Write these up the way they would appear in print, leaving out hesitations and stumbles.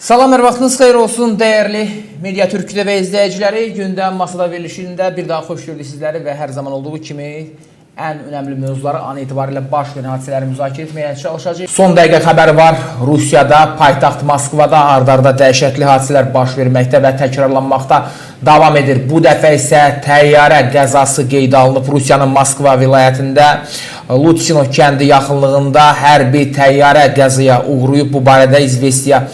Salam, hər vaxtınız xeyir olsun, dəyərli Media Türk TV izləyiciləri. Gündəm Masada verilişində bir daha xoş gördük sizləri və hər zaman olduğu kimi ən önəmli mövzuları an etibarilə baş verən hadisələri müzakirə etməyə çalışacağıq. Son dəqiqə xəbəri var. Rusiyada, paytaxt Moskvada ard-arda dəhşətli hadisələr baş verməkdə və təkrarlanmaqda davam edir. Bu dəfə isə təyyarə qəzası qeydə alınıb. Rusiyanın Moskva vilayətində Lutsino kəndi yaxınlığında hərbi təyyarə qəzaya uğrayıb. Bu barədə İzvestiya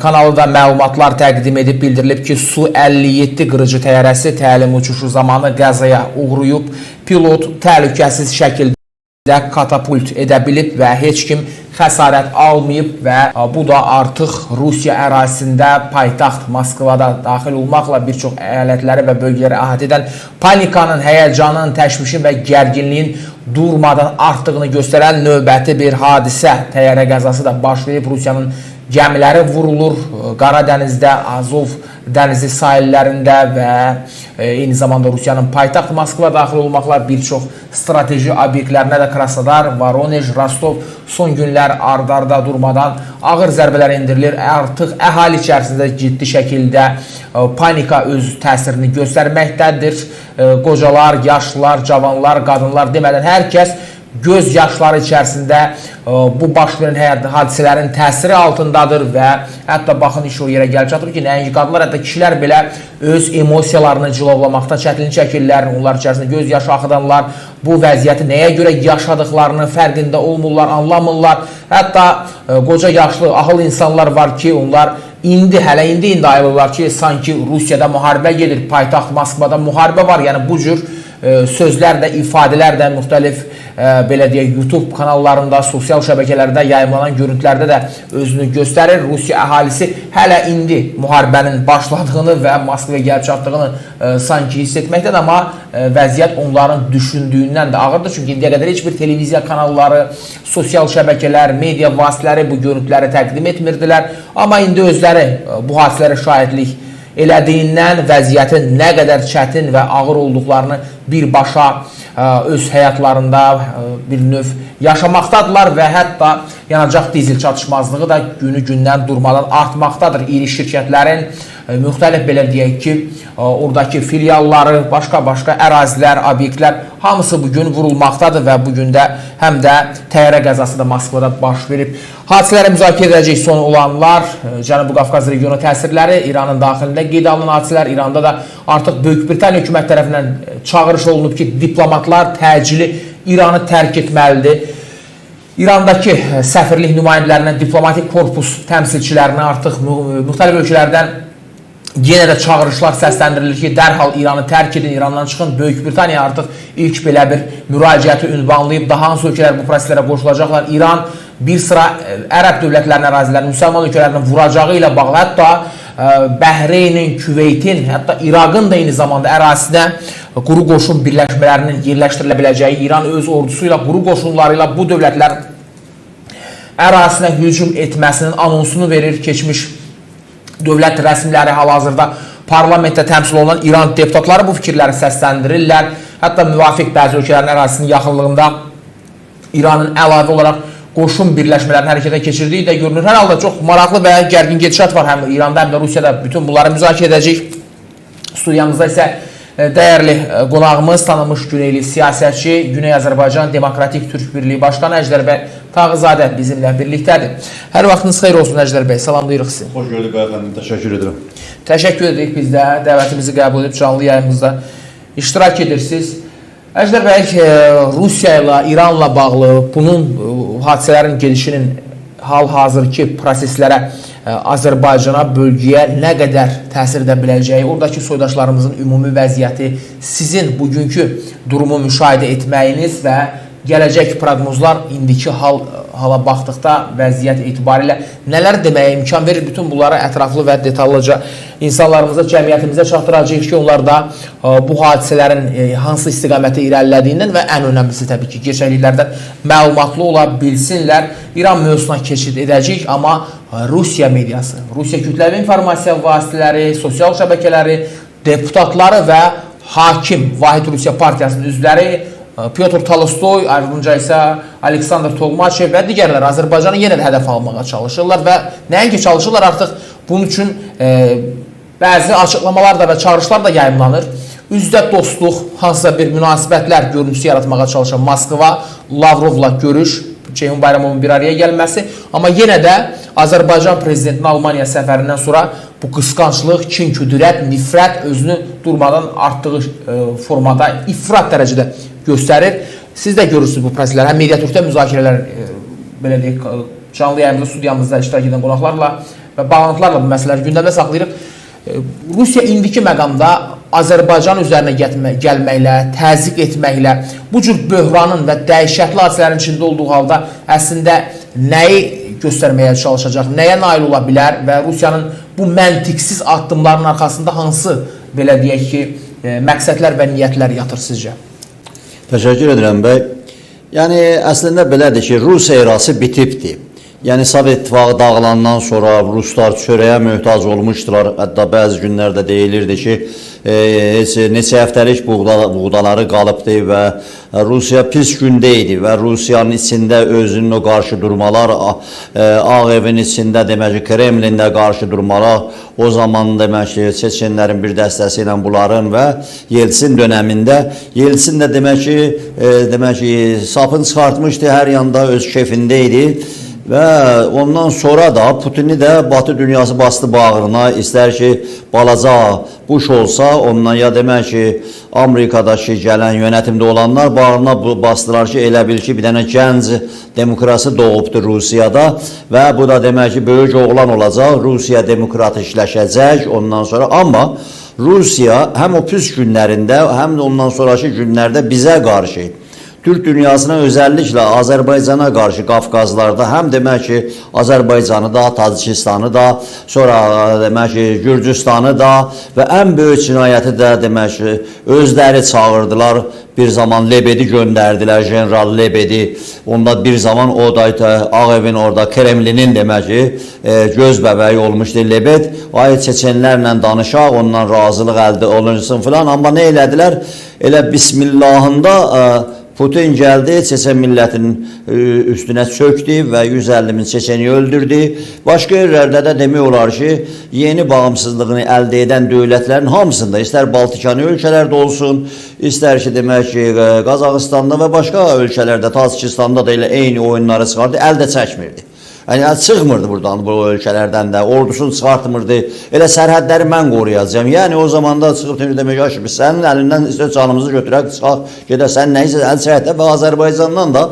kanalı da məlumatlar təqdim edib, bildirilib ki, Su-57 qırıcı təyyarəsi təlim uçuşu zamanı qəzaya uğrayıb. Pilot təhlükəsiz şəkildə katapult edə bilib və heç kim xəsarət almayıb və bu da artıq Rusiya ərazisində paytaxt Moskvada daxil olmaqla bir çox əyalətləri və bölgələri əhatə edən panikanın, həyəcanın, təşvişin və gərginliyin durmadan artdığını göstərən növbəti bir hadisə. Təyyarə qəzası da baş verib. Rusiyanın gəmiləri vurulur. Qara dənizdə, Azov dənizi sahillərində və eyni zamanda Rusiyanın paytaxt Moskva daxil olmaqla bir çox strateji obyektlərinə də Krasnodar, Voronej, Rostov son günlər ard-arda durmadan ağır zərbələr indirilir. Artıq əhali içərisində ciddi şəkildə panika öz təsirini göstərməkdədir. Qocalar, yaşlılar, cavanlar, qadınlar demədən hər kəs göz yaşları içərisində bu baş verən hadisələrin təsiri altındadır və hətta baxın iş o yerə gəlib çatır ki, nəinki qadınlar, hətta kişilər belə öz emosiyalarını cilovlamaqda çətinlik çəkirlər. Onlar içərisində göz yaşı axıdanlar bu vəziyyəti nəyə görə yaşadıqlarını fərqində olmurlar, anlamırlar. Hətta qoca yaşlı, ahıl insanlar var ki, onlar hələ indi ayılırlar ki, sanki Rusiyada müharibə gedir, paytaxt Moskvada müharibə var. Yəni bu cür sözlər də, ifadələr də müxtəlif belə deyək, YouTube kanallarında, sosial şəbəkələrdə yayımlanan görüntülərdə də özünü göstərir. Rusiya əhalisi hələ indi müharibənin başladığını və Moskvaya gəlib çatdığını sanki hiss etməkdədir, amma vəziyyət onların düşündüyündən də ağırdır. Çünki indiyə qədər heç bir televiziya kanalları, sosial şəbəkələr, media vasitələri bu görüntüləri təqdim etmirdilər. Amma indi özləri bu hadisələrə şahidlik elədiyindən vəziyyətin nə qədər çətin və ağır olduqlarını birbaşa öz həyatlarında bir növ yaşamaqdadırlar və hətta yanacaq dizel çatışmazlığı da günü-gündən durmadan artmaqdadır. İri şirkətlərin müxtəlif belə deyək ki, oradakı filialları, başqa ərazilər, obyektlər hamısı bugün vurulmaqdadır və bugün də həm də təyyarə qəzası da Moskvada baş verib. Hadisələri müzakirə edəcək son olanlar, Cənubi Qafqaz regionu təsirləri, İranın daxilində qeydə alınan hadisələr. İranda da artıq Böyük Britaniya hökumət tərəfindən çağırış olunub ki, diplomatlar təcili İranı tərk etməlidir. İrandakı səfirlik nümayəndələrindən diplomatik korpus təmsilçilərinə artıq müxtəlif ölkələrdən yenə də çağırışlar səsləndirilir ki, dərhal İranı tərk edin, İrandan çıxın. Böyük Britaniya artıq ilk belə bir müraciəti ünvanlayıb. Daha hansı ölkələr bu proseslərə qoşulacaqlar? İran bir sıra ərəb dövlətlərinin ərazilərini, müsəlman ölkələrinin vuracağı ilə bağlı, hətta Bəhreynin, Küveytin, hətta İraqın da eyni zamanda ərazisinə quru qoşun birləşmələrinin yerləşdirilə biləcəyi, İran öz ordusu ilə, quru qoşunları ilə bu dövlətlər ərazisinə hücum etməsinin anonsunu verir. Keçmiş dövlət rəsmiləri hal-hazırda parlamentdə təmsil olunan İran deputatları bu fikirləri səsləndirirlər. Hətta müvafiq bəzi ölkələrin ərazisinin yaxınlığında İranın əlavə olaraq qoşun birləşmələrini hərəkətə keçirdiyi də görünür. Hər halda çox maraqlı və gərgin gedişat var həm İranda, həm də Rusiyada. Bütün bunları müzakirə edəcək. Studiyamızda isə dəyərli qonağımız, tanınmış Güneyli siyasətçi, Güney Azərbaycan Demokratik Türk Birliyi Başqanı Əjdər bəy Tağızadə bizimlə birlikdədir. Hər vaxtınız xeyir olsun Əjdər bəy, salamlayırıq sizi. Xoş gördük əfəndim, təşəkkür edirəm. Təşəkkür edirik, biz də dəvətimizi qəbul edib canlı yayımızda iştirak edirsiniz. Əjdər bəy, Rusiya ilə, İranla bağlı bunun hadisələrin gedişinin hal-hazırki proseslərə Azərbaycana, bölgəyə nə qədər təsir edə biləcəyi, oradakı soydaşlarımızın ümumi vəziyyəti, sizin bugünkü durumu müşahidə etməyiniz və gələcək proqnozlar indiki hala baxdıqda vəziyyət etibarilə nələr deməyə imkan verir? Bütün bunları ətraflı və detallıca insanlarımıza, cəmiyyətimizə çatdıracağıq ki, onlar da bu hadisələrin hansı istiqamətə irəlilədiyindən və ən önəmlisi təbii ki, keçərliklərdən məlumatlı ola bilsinlər. İran mövzusuna keçid edəcəyik, amma Rusiya mediası, Rusiya kütləvi informasiya vasitələri, sosial şəbəkələri, deputatları və hakim Vahid Rusiya Partiyasının üzvləri Pyotr Tolstoy, ardınca isə Aleksandr Tolmaçev və digərlər Azərbaycanı yenə də hədəf almağa çalışırlar və nəinki çalışırlar, artıq Bunun üçün bəzi açıqlamalar da və çağırışlar da yayımlanır. Üzdə dostluq, hansısa bir münasibətlər görüntüsü yaratmağa çalışan Moskva, Lavrovla görüş, Ceyhun Bayramovun bir araya gəlməsi. Amma yenə də Azərbaycan prezidentinin Almaniya səfərindən sonra bu qısqanclıq, kin-küdürət, nifrət özünü durmadan artdığı formada ifrat dərəcədə göstərir. Siz də görürsünüz bu prosesləri. Həm Mediatürkdə müzakirələr, belə deyək, canlı yayımızda, studiyamızda iştirak edən qonaqlarla və bağlantılarla bu məsələləri gündəmdə saxlayırıq. Rusiya indiki məqamda Azərbaycan üzərinə gəlməklə, təzyiq etməklə, bu cür böhranın və dəhşətli hadisələrin içində olduğu halda əslində nəyi göstərməyə çalışacaq, nəyə nail ola bilər və Rusiyanın bu məntiqsiz addımların arxasında hansı, belə deyək ki, məqsədlər və niyyətlər yatır sizcə? Təşəkkür edirəm bəy. Yəni, əslində belədir ki, Rus erası bitibdir. Yəni, Sovet İttifaqı dağılandan sonra Ruslar çörəyə möhtac olmuşdular. Hətta bəzi günlərdə deyilirdi ki, neçə həftəlik buğdaları qalıbdır və Rusiya pis gündə idi və Rusiyanın içində özünün o qarşı durmalar, Ağ evin içində demək ki, Kremlində qarşı durmalar, o zaman demək ki, Çeçenlərin bir dəstəsi ilə bunların və Yeltsin dönəmində, Yeltsin də demək ki, sapını çıxartmışdı, hər yanda öz keyfində idi. Və ondan sonra da Putini də Batı dünyası bastı bağrına, istər ki, balaca Bush olsa, ondan ya demək ki, Amerikadakı gələn yönetimdə olanlar bağrına bastılar ki, elə bil ki, bir dənə gənc demokrasi doğubdur Rusiyada və bu da demək ki, böyük oğlan olacaq, Rusiya demokratikləşəcək ondan sonra, amma Rusiya həm o pis günlərində, həm də ondan sonraki günlərdə bizə qarşı, Türk dünyasına özəlliklə Azərbaycana qarşı Qafqazlarda həm demək ki, Azərbaycanı da, Tacikistanı da, sonra demək ki, Gürcüstanı da və ən böyük cinayəti də demək ki, özləri çağırdılar. Bir zaman Lebedi göndərdilər, General Lebedi. Onda bir zaman o da Ağ evin orada, Kremlinin demək ki, göz bəbəyi olmuşdu Lebed. Ay Çeçenlərlə danışaq, ondan razılıq əldə olunsun filan. Amma nə elədilər? Elə Bismillahında Putin gəldi, Çeçen millətinin üstünə çöktü və 150 min Çeçeni öldürdü. Başqa yerlərdə də demək olar ki, yeni bağımsızlığını əldə edən dövlətlərin hamısında, istər Baltikani ölkələrdə olsun, istər ki, demək ki, Qazaxıstanda və başqa ölkələrdə, Tacikistanda da elə eyni oyunları çıxardı, əldə çəkmirdi. Yəni, çıxmırdı buradan, bu ölkələrdən də, ordusunu çıxartmırdı, elə sərhədləri mən qoruyacağım. Yəni, o zamanda çıxıb demək ki, biz sənin əlindən istər canımızı götürək, çıxaq, gedək, sən nəyisə əl çəkdə və Azərbaycandan da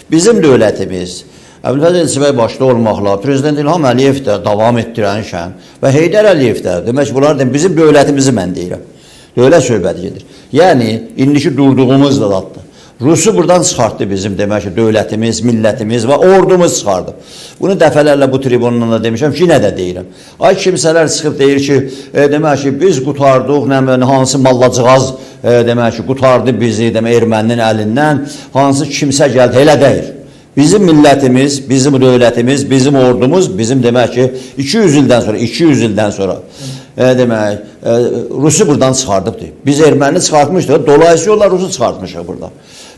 bizim dövlətimiz, Əbülfəz Elçibəy başda olmaqla, Prezident İlham Əliyev də davam etdirənşən və Heydər Əliyev də, demək ki, bunlar bizim dövlətimizi mən deyirəm, dövlət söhbəti gedir. Yəni, indiki durduğumuz da daddır. Rusu buradan çıxartdı bizim demək ki, dövlətimiz, millətimiz və ordumuz çıxardı. Bunu dəfələrlə bu tribundan da demişəm ki, yenə də deyirəm. Ay kimsələr çıxıb deyir ki, demək ki, biz qutardıq, hansı mallacığaz demək ki, qutardı bizi erməninin əlindən, hansı kimsə gəldi, elə deyir. Bizim millətimiz, bizim dövlətimiz, bizim ordumuz, bizim demək ki, 200 ildən sonra demək, Rusu buradan çıxardıbdır. Biz erməni çıxartmışdıq, dolayısıyla Rusu çıxartmışıq burada.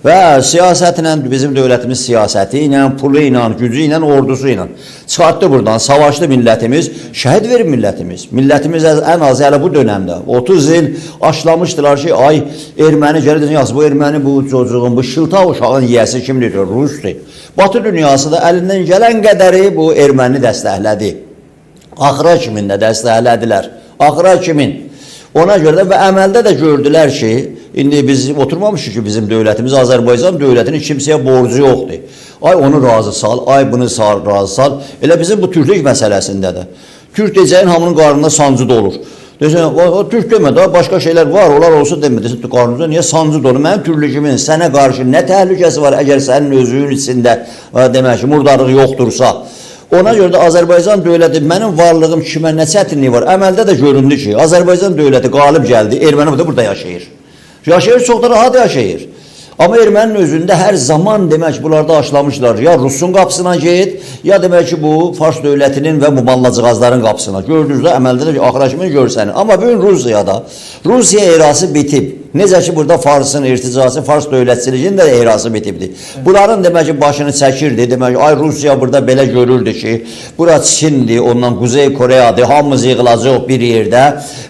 Və siyasətlə, bizim dövlətimiz siyasəti ilə, pulu ilə, gücü ilə, ordusu ilə çıxartdı buradan, savaşdı millətimiz, şəhid verir millətimiz. Millətimiz ən az hələ bu dönəmdə 30 il aşlamışdılar ki, ay erməni gəlir, bu erməni bu çocuğun, bu şılta uşağın yiyəsi kimdir? Rusdur. Batı dünyası da əlindən gələn qədəri bu erməni dəstəklədi. Axıra kimin də dəstəklədilər. Axıra kimin. Ona görə də və əməldə də gördülər ki, indi biz oturmamışıq ki, bizim dövlətimiz, Azərbaycan dövlətinin kimsəyə borcu yoxdur. Ay onu razı sal, ay bunu razı sal. Elə bizim bu türklük məsələsində də. Türk deyəcəyin hamının qarnında sancı dolur. Deyəcək, o türk demədə, başqa şeylər var, onlar olsun demədə, qarnında niyə sancı dolur? Mənim türklüyümün sənə qarşı nə təhlükəsi var, əgər sənin özünün içində demək ki, murdarlıq yoxdursa. Ona görə də Azərbaycan dövləti, mənim varlığım kimə nə çətinliyi var? Əməldə də göründü ki, Azərbaycan dövləti qalib gəldi, erməni burada yaşayır. Yaşayır, çox da rahat yaşayır. Amma erməninin özündə hər zaman demək ki, bunlarda aşlamışlar. Ya Rusun qapısına get, ya demək ki, bu Fars dövlətinin və bu mallacığazların qapısına. Gördünüz də, əməldə də axıra kimi görsənir. Amma bugün Rusiyada, Rusiya erası bitib. Necə ki burada Farsın irticası, Fars dövlətçiliyinin də ehrası bitibdir. Bunların demək ki başını çəkirdi. Demək ki ay Rusiya burada belə görürdü ki, bura Çindir, ondan Kuzey Koreyadır, hamımız yığılacaq bir yerdə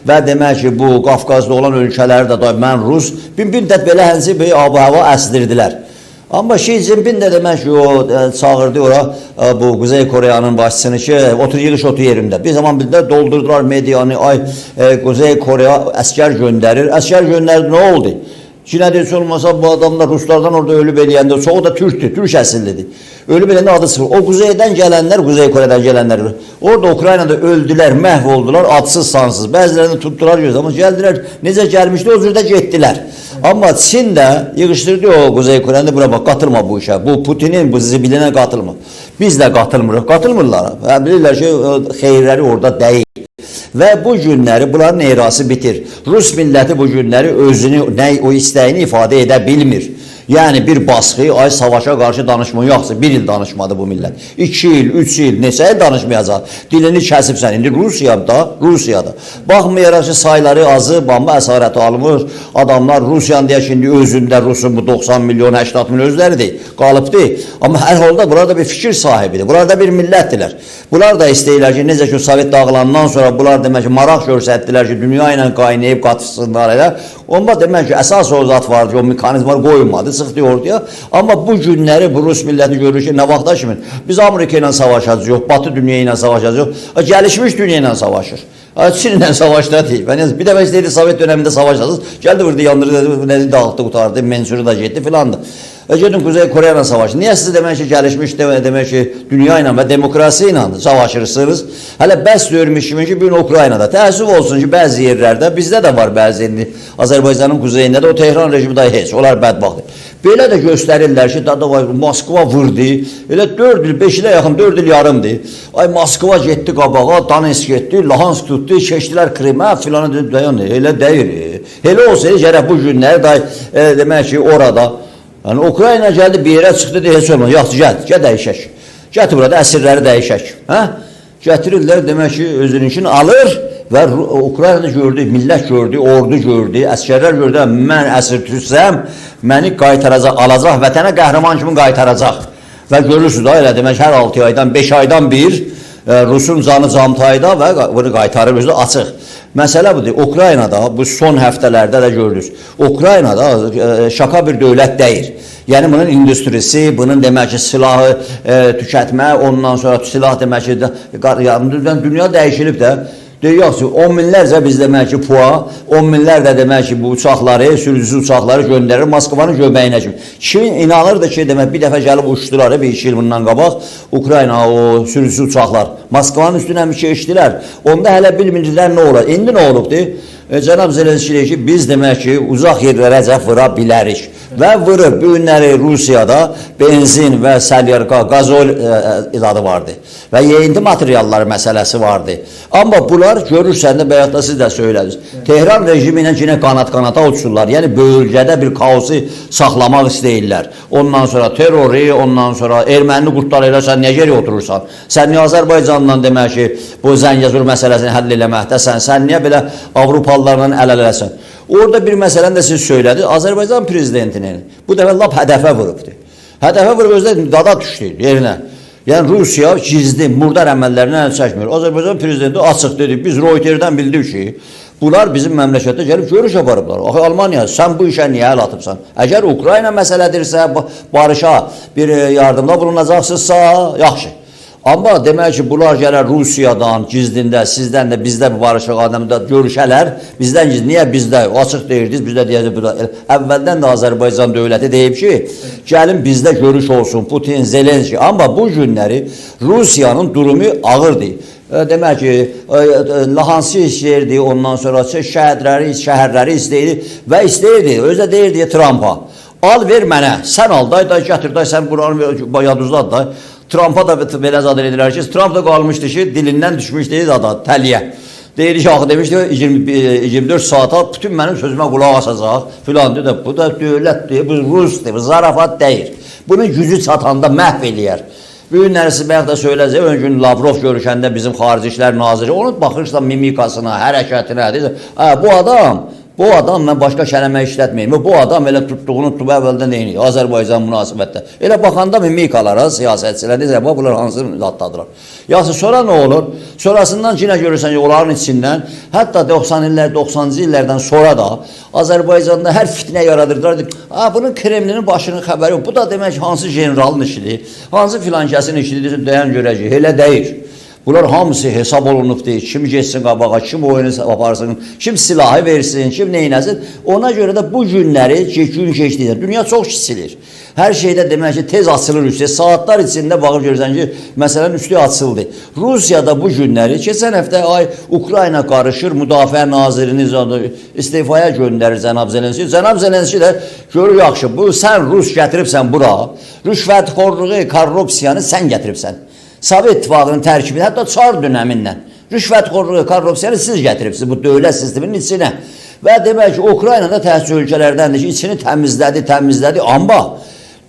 və demək ki bu Qafqazda olan ölkələri də mən Rus bir müddət belə hənsi bir ab-hava əsdirdilər. Amma Xi Jinping də demək ki, o çağırdı ora bu Kuzey Koreyanın başçısını ki, otur yığış otu yerində. Bir zaman bildə doldurdular medianı, ay Kuzey Koreya əskər göndərir. Əskər göndərdi, nə oldu? Ki nə deyilsə olmasa bu adamlar Ruslardan orada ölüb eləyəndə, çoğu da Türkdür, Türk əsillidir. Ölüb eləyəndə adı çıxır. O Kuzeydən gələnlər, Kuzey Koreyadan gələnlər, orada Ukraynada öldülər, məhv oldular, adsız sansız. Bəzilərini tutdular gözlə, amma gəldilər, necə gəlmişdi, o cürdə getdilər. Amma Çin də yığışdırdı o Kuzey Koreyanı, bura bax, qatılma bu işə. Bu Putinin bu zibilinə qatılma. Biz də qatılmırıq, qatılmırlar. Bilirlər ki, xeyirləri orada deyil. Və bu günləri bunların ehrası bitir. Rus milləti bu günləri özünü, o istəyini ifadə edə bilmir. Yəni bir baskı, ay savaşa qarşı danışma yoxsa, bir il danışmadı bu millət. 2 il, 3 il, neçə il danışmayacaq. Dilini kəsibsən. İndi Rusiyada. Baxmayaraq ki, sayları azı, bomba əsarəti alınır. Adamlar Rusiyanın deyək şimdi özündə Rusun bu 90 milyon, 80 milyon özləridir, qalıbdır. Amma hər halda bunlar da bir fikir sahibidir. Bunlar da bir millətdirlər. Bunlar da istəyirlər ki, necə ki Sovet dağılandan sonra bunlar demək ki, maraq görsətdilər ki, dünya ilə qaynayıb qatışsınlar elə. Onda demək ki, əsas o zat vardı ki, o mekanizmlar qoyulmadı, çıxdı ortaya. Amma bu günləri bu Rus milləti görür ki, nə vaxta kimi biz Amerika ilə savaşacağız, yox, Batı dünya ilə savaşacağız, yox, gəlişmiş dünya ilə savaşır. Çin ilə savaşda deyil. Bir dəfə istəyirdi Sovet dönemində savaşacağız, gəldi burada yandırdı, dağıtdı, qutardı, mensuru da getdi filandı. Gedin Kuzey Koreya ilə savaşın. Niyə siz demək ki, gəlişmiş demək ki, dünya ilə və demokrasi ilə savaşırsınız? Hələ bəs görmüş kimi ki, bugün Ukraynada. Təəssüf olsun ki, bəzi yerlərdə, bizdə də var bəzi yerli, Azərbaycanın kuzeyində də o Tehran rejimi də heç, onlar bədbaxtdır. Belə də göstərirlər ki, Moskva vurdu, elə 4 il, 5 ilə yaxın, 4 il yarımdır. Ay Moskva getdi qabağa, Donetsk getdi, Luhansk tutdu, keçdilər Krimə, filanı dedi, elə deyir. Elə olsa, gərək bu günlər, demək ki, orada, yəni Ukrayna gəldi bir yerə çıxdı deyə heç olmaz. Yaxşı, gəl dəyişək. Gətir burada əsirləri dəyişək. Gətirirlər demək ki, özününkini alır və Ukrayna gördü, millət gördü, ordu gördü, əskərlər gördü. Mən əsir tutsam, məni qaytaracaq, alacaq, vətənə qəhrəman kimi qaytaracaq. Və görürsünüz da elə demək hər 6 aydan, 5 aydan bir Rusun canı camtayda və bunu qaytarır, özü açıq. Məsələ budur, Ukraynada bu son həftələrdə də gördünüz. Ukraynada şaka bir dövlət deyil. Yəni bunun industrisi, bunun demək ki silahı tükətmə, ondan sonra silah demək ki dünya dəyişilib də. Deyək ki, 10 minlərcə biz demək ki PUA, 10 minlərdə demək ki bu uçaqları, sürücüsü uçaqları göndərir Moskvanın göbəyinə kimi. Kim inanırdı ki, demək bir dəfə gəlib uçdular, bir 2 il bundan qabaq, Ukrayna o sürücüsü uçaqlar Moskvanın üstünə keçdilər. Onda hələ bilmirdilər nə olur. İndi nə olubdur? Cənab Zelenski deyir ki, biz demək ki uzaq yerlərəcə vura bilərik. Və vurur. Bu günləri Rusiyada benzin və səlyarqa, qazol izadı vardı. Və yeyinti materialları məsələsi vardı. Amma bunlar görürsən də, bəyətdə siz də söylədiniz. Tehran rejimi ilə yine qanat-qanata uçurlar. Yəni bölgədə bir kaosu saxlamaq istəyirlər. Ondan sonra terrori, ondan sonra erməni qurtlar elə sən niyə geri oturursan? Sən niyə Azərbaycanla demək ki, bu Zəngəzur məsələsini həll eləməkdəsən? Sən niyə belə Avropalılarla əl-ələsən? Orada bir məsələni də siz söylədiniz. Azərbaycan prezidentinin bu dəfə lap hədəfə vurubdur. Hədəfə vurub özdə dada düşdü yerinə. Yəni Rusiya gizli, murdar əməllərindən əl çəkmir. Azərbaycan prezidenti açıq dedi. Biz Reuter'dən bildik ki, bunlar bizim məmləkətdə gəlib görüş aparıblar. Axı Almaniya, sən bu işə niyə əl atıbsan? Əgər Ukrayna məsələdirsə, barışa bir yardımda bulunacaqsınızsa, yaxşı. Amma demək ki, bunlar gələr Rusiyadan, gizlində, sizdən də, bizdə bir barışıq adamda görüşələr, bizdən gizli, niyə bizdə? Açıq deyirdiniz, bizdə deyəcək, əvvəldən də Azərbaycan dövləti deyib ki, gəlin bizdə görüş olsun, Putin, Zelenski. Amma bu günləri Rusiyanın durumu ağırdır. Demək ki, Luhanskı istəyirdi, ondan sonra şəhərləri istəyirdi və istəyirdi, özə deyirdi Trump'a, al ver mənə, sən al, day, gətir, day, sən buranı yaduzladı da. Trump'a da belə zad edirlər ki, Trump da qalmışdı ki, dilindən düşmüşdü da təliyə. Deyir ki, axı demişdi, 24 saata bütün mənim sözümə qulaq asacaq filan dedi. Bu da dövlətdir, bu Rusdur, bu zarafat deyir. Bunun gücü çatanda məhv eləyər. Bu günləri siz bəyək də söyləyəcək, ön gün Lavrov görüşəndə bizim Xarici İşlər Naziri, onun baxırsan mimikasına, hərəkətinə, deyir, bu adam Bu adam, mən başqa kəlmə işlətməyim, bu adam elə tutduğunu tutub əvvəldən eyni, Azərbaycan münasibətdə. Elə baxanda mimikalara, siyasətçilər, necə, bunlar hansı adladılar. Yaxşı, sonra nə olur? Sonrasından yenə görürsən ki, onların içindən, hətta 90-cı illərdən sonra da Azərbaycanda hər fitnə yaradırdılar. Bunun Kremlinin başının xəbəri yok. Bu da demək ki, hansı generalın işidir, hansı filankəsin işidir, deyən görəcək. Elə deyir. Bunlar hamısı hesab olunub deyil. Kim geçsin qabağa, kim oyunu aparsın, kim silahı versin, kim neynəsin. Ona görə də bu günləri gün keçdikdə dünya çox kiçilir. Hər şeydə demək ki, tez açılır üstü. Saatlar içində baxıb görürsən ki, məsələnin üstü açıldı. Rusiyada bu günləri, keçən həftə Ukrayna qarışır, müdafiə nazirini istifaya göndərir Cənab Zelenski. Cənab Zelenski də görür, yaxşı, bu sən Rus gətiribsən bura, rüşvətxorluğu, korrupsiyanı sən gətiribsən. Sovet İttifaqının tərkibini, hətta Çar dönəmindən rüşvətxorluğu, korrupsiyanı siz gətiribsiniz bu dövlət sisteminin içinə. Və demək ki, Ukraynada təhsil ölkələrdəndir ki, içini təmizlədi, amma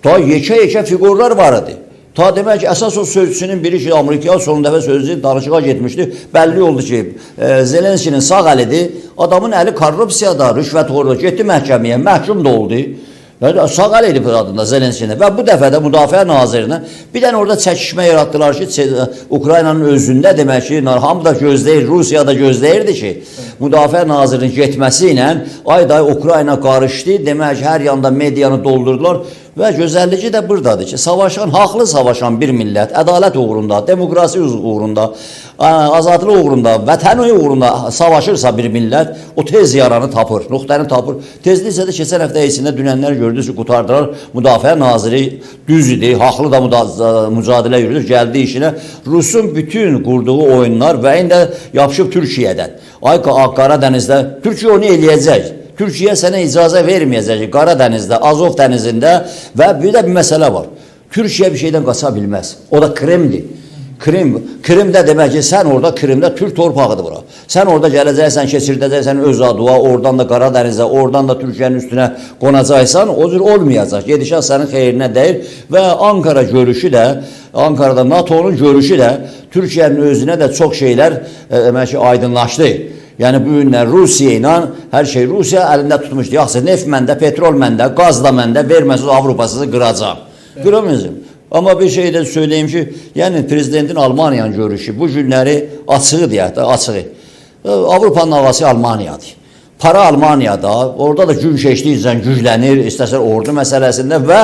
ta yekə figurlar var idi. Ta demək ki, əsas o sözcüsünün biri ki, Amerikaya son dəfə sözcü danışığa getmişdi. Bəlli oldu ki, Zelenskinin sağ əlidir, adamın əli korrupsiyada, rüşvətxorluğu getdi məhkəməyə, məhkum da oldu. Sağ əl edib adında Zelenskini və bu dəfə də Müdafiə Nazirinə bir dənə orada çəkişmə yaratdılar ki, Ukraynanın özündə demək ki, hamı da gözləyir, Rusiya da gözləyirdi ki, Müdafiə Nazirinin getməsi ilə ay-day Ukrayna qarışdı, demək ki, hər yanda medianı doldurdular və gözəlliyi də buradadır ki, haqlı savaşan bir millət, ədalət uğrunda, demokrasi uğrunda, azadlıq uğrunda, vətən uğrunda savaşırsa bir millət, o tez yaranı tapır, nöqtəni tapır. Tezliksə də keçən həftə içində dünənlər gördünüz ki, qutardılar, Müdafiə Naziri düz idi, haqlı da mücadilə yürüdür, gəldi işinə. Rusun bütün qurduğu oyunlar və indi yapışıb Türkiyədən. Qara dənizdə, Türkiyə onu eləyəcək. Türkiyə sənə icazə verməyəcək ki, Qara dənizdə, Azov dənizində və bir də bir məsələ var. Türkiyə bir şeydən qaça bilməz. O da Kremdir. Krimdə demək ki, sən orada Krimdə Türk torpağıdır bura. Sən orada gələcəksən, keçirdəcəksən öz adua, oradan da Qara dənizə, oradan da Türkiyənin üstünə qonacaqsan, o cür olmayacaq. Gedişən sənin xeyrinə deyil və Ankara görüşü də, Ankarada NATO'nun görüşü də Türkiyənin özünə də çox şeylər demək ki, aydınlaşdı. Yəni bu günlər Rusiya ilə hər şey Rusiya əlində tutmuşdu. Yaxşı, neft məndə, petrol məndə, qaz da məndə, verməsiz Avropasızı qıracaq. Qıramayacaq. Amma bir şey də söyleyeyim ki, yəni prezidentin Almaniyanın görüşü bu günləri açığı deyək də, açığı. Avropanın ağası Almaniyadır. Para Almaniyada, orada da gün keçdikcə güclənir, istəsər ordu məsələsində və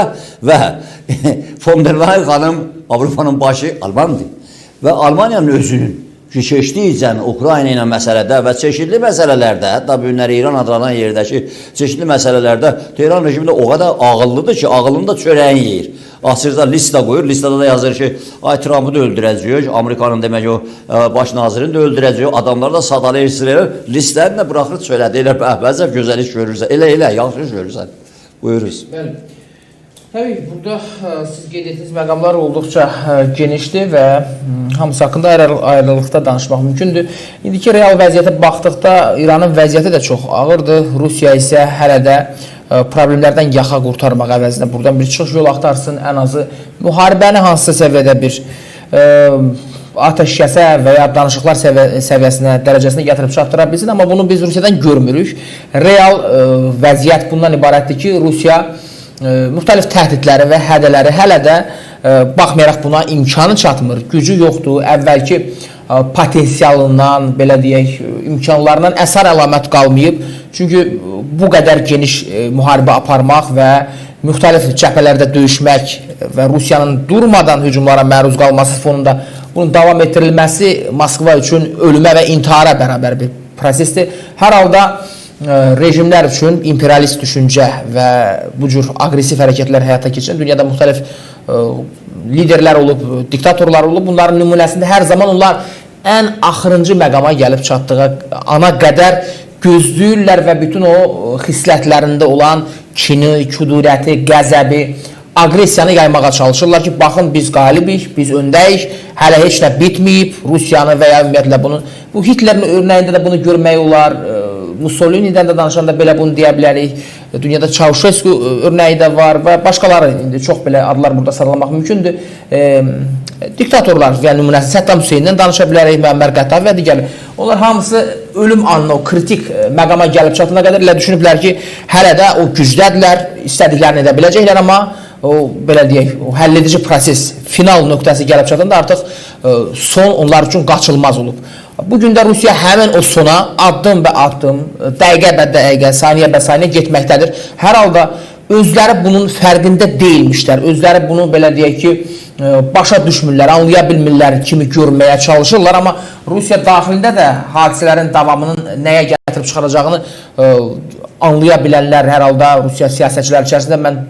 von der Leyen xanım Avropanın başı Almandır. Və Almaniyanın özünün ki, keçdikcə Ukrayna ilə məsələdə və çeşidli məsələlərdə, hətta bu günləri İran adlanan yerdəki çeşidli məsələlərdə Tehran rejimi də o qədər ağıllıdır ki, ağıllını da çörəyin yeyir. Açırda lista qoyur, listada da yazır ki, Trump'ı da öldürəcək, Amerikanın demək o baş nazirini də öldürəcək, adamlar da sadalayır, listlərini də buraxır çölədə, elə bəzəf gözəl iş görürsən, elə, yaxşı iş görürsən. Buyuruz. Bəli. Təbii, burada siz qeyd etdiyiniz məqamlar olduqca genişdir və hamısı haqqında ayrılıqda danışmaq mümkündür. İndiki real vəziyyətə baxdıqda İranın vəziyyəti də çox ağırdır. Rusiya isə hələ də problemlərdən yaxa qurtarmaq əvəzinə buradan bir çıxış yol axtarsın, ən azı müharibəni hansısa səviyyədə bir ateşkəsə və ya danışıqlar səviyyəsinə, dərəcəsinə gətirib çatdıra bilsin, amma bunu biz Rusiyadan görmürük. Real vəziyyət bundan ibarətdir ki, Rusiya müxtəlif təhdidləri və hədələri hələ də baxmayaraq buna imkanı çatmır, gücü yoxdur, əvvəlki potensialından, belə deyək, imkanlarından əsər əlamət qalmayıb. Çünki bu qədər geniş müharibə aparmaq və müxtəlif cəbhələrdə döyüşmək və Rusiyanın durmadan hücumlara məruz qalması fonunda bunun davam etdirilməsi Moskva üçün ölümə və intihara bərabər bir prosesdir. Hər halda rejimlər üçün imperialist düşüncə və bu cür aqressiv hərəkətlər həyata keçirən dünyada müxtəlif liderlər olub, diktatorlar olub. Bunların nümunəsində hər zaman onlar ən axırıncı məqama gəlib çatdığı ana qədər gözləyirlər və bütün o xislətlərində olan kini, kudurəti, qəzəbi, aqressiyanı yaymağa çalışırlar ki, baxın biz qalibik, biz öndəyik, hələ heç nə bitməyib, Rusiyanı və ya ümumiyyətlə bunu, bu Hitlerin örnəyində də bunu görmək olar, Mussolini'dən də danışanda belə bunu deyə bilərik, dünyada Çavuşesku örnəyi də var və başqaları, indi çox belə adlar burada sıralamaq mümkündür. Diktatorlar və nümunəsi Səddam Hüseynindən danışa bilərik, Müəmmər Qəddafı və digər. Onlar hamısı ölüm anına, o kritik məqama gəlib çatana qədər elə düşünüblər ki, hələ də o gücdədirlər, istədiklərini edə biləcəklər, amma o belə deyək, o həlledici proses final nöqtəsi gəlib çatanda artıq son onlar üçün qaçılmaz olub. Bu gün də Rusiya həmin o sona addım və addım, dəqiqə bə dəqiqə, saniyə bə saniyə getməkdədir. Hər halda özləri bunun fərqində deyilmişlər. Özləri bunu belə deyək ki, başa düşmürlər, anlaya bilmirlər kimi görməyə çalışırlar, amma Rusiya daxilində də hadisələrin davamının nəyə gətirib çıxaracağını anlaya bilənlər hər halda Rusiya siyasətçiləri içərisində mən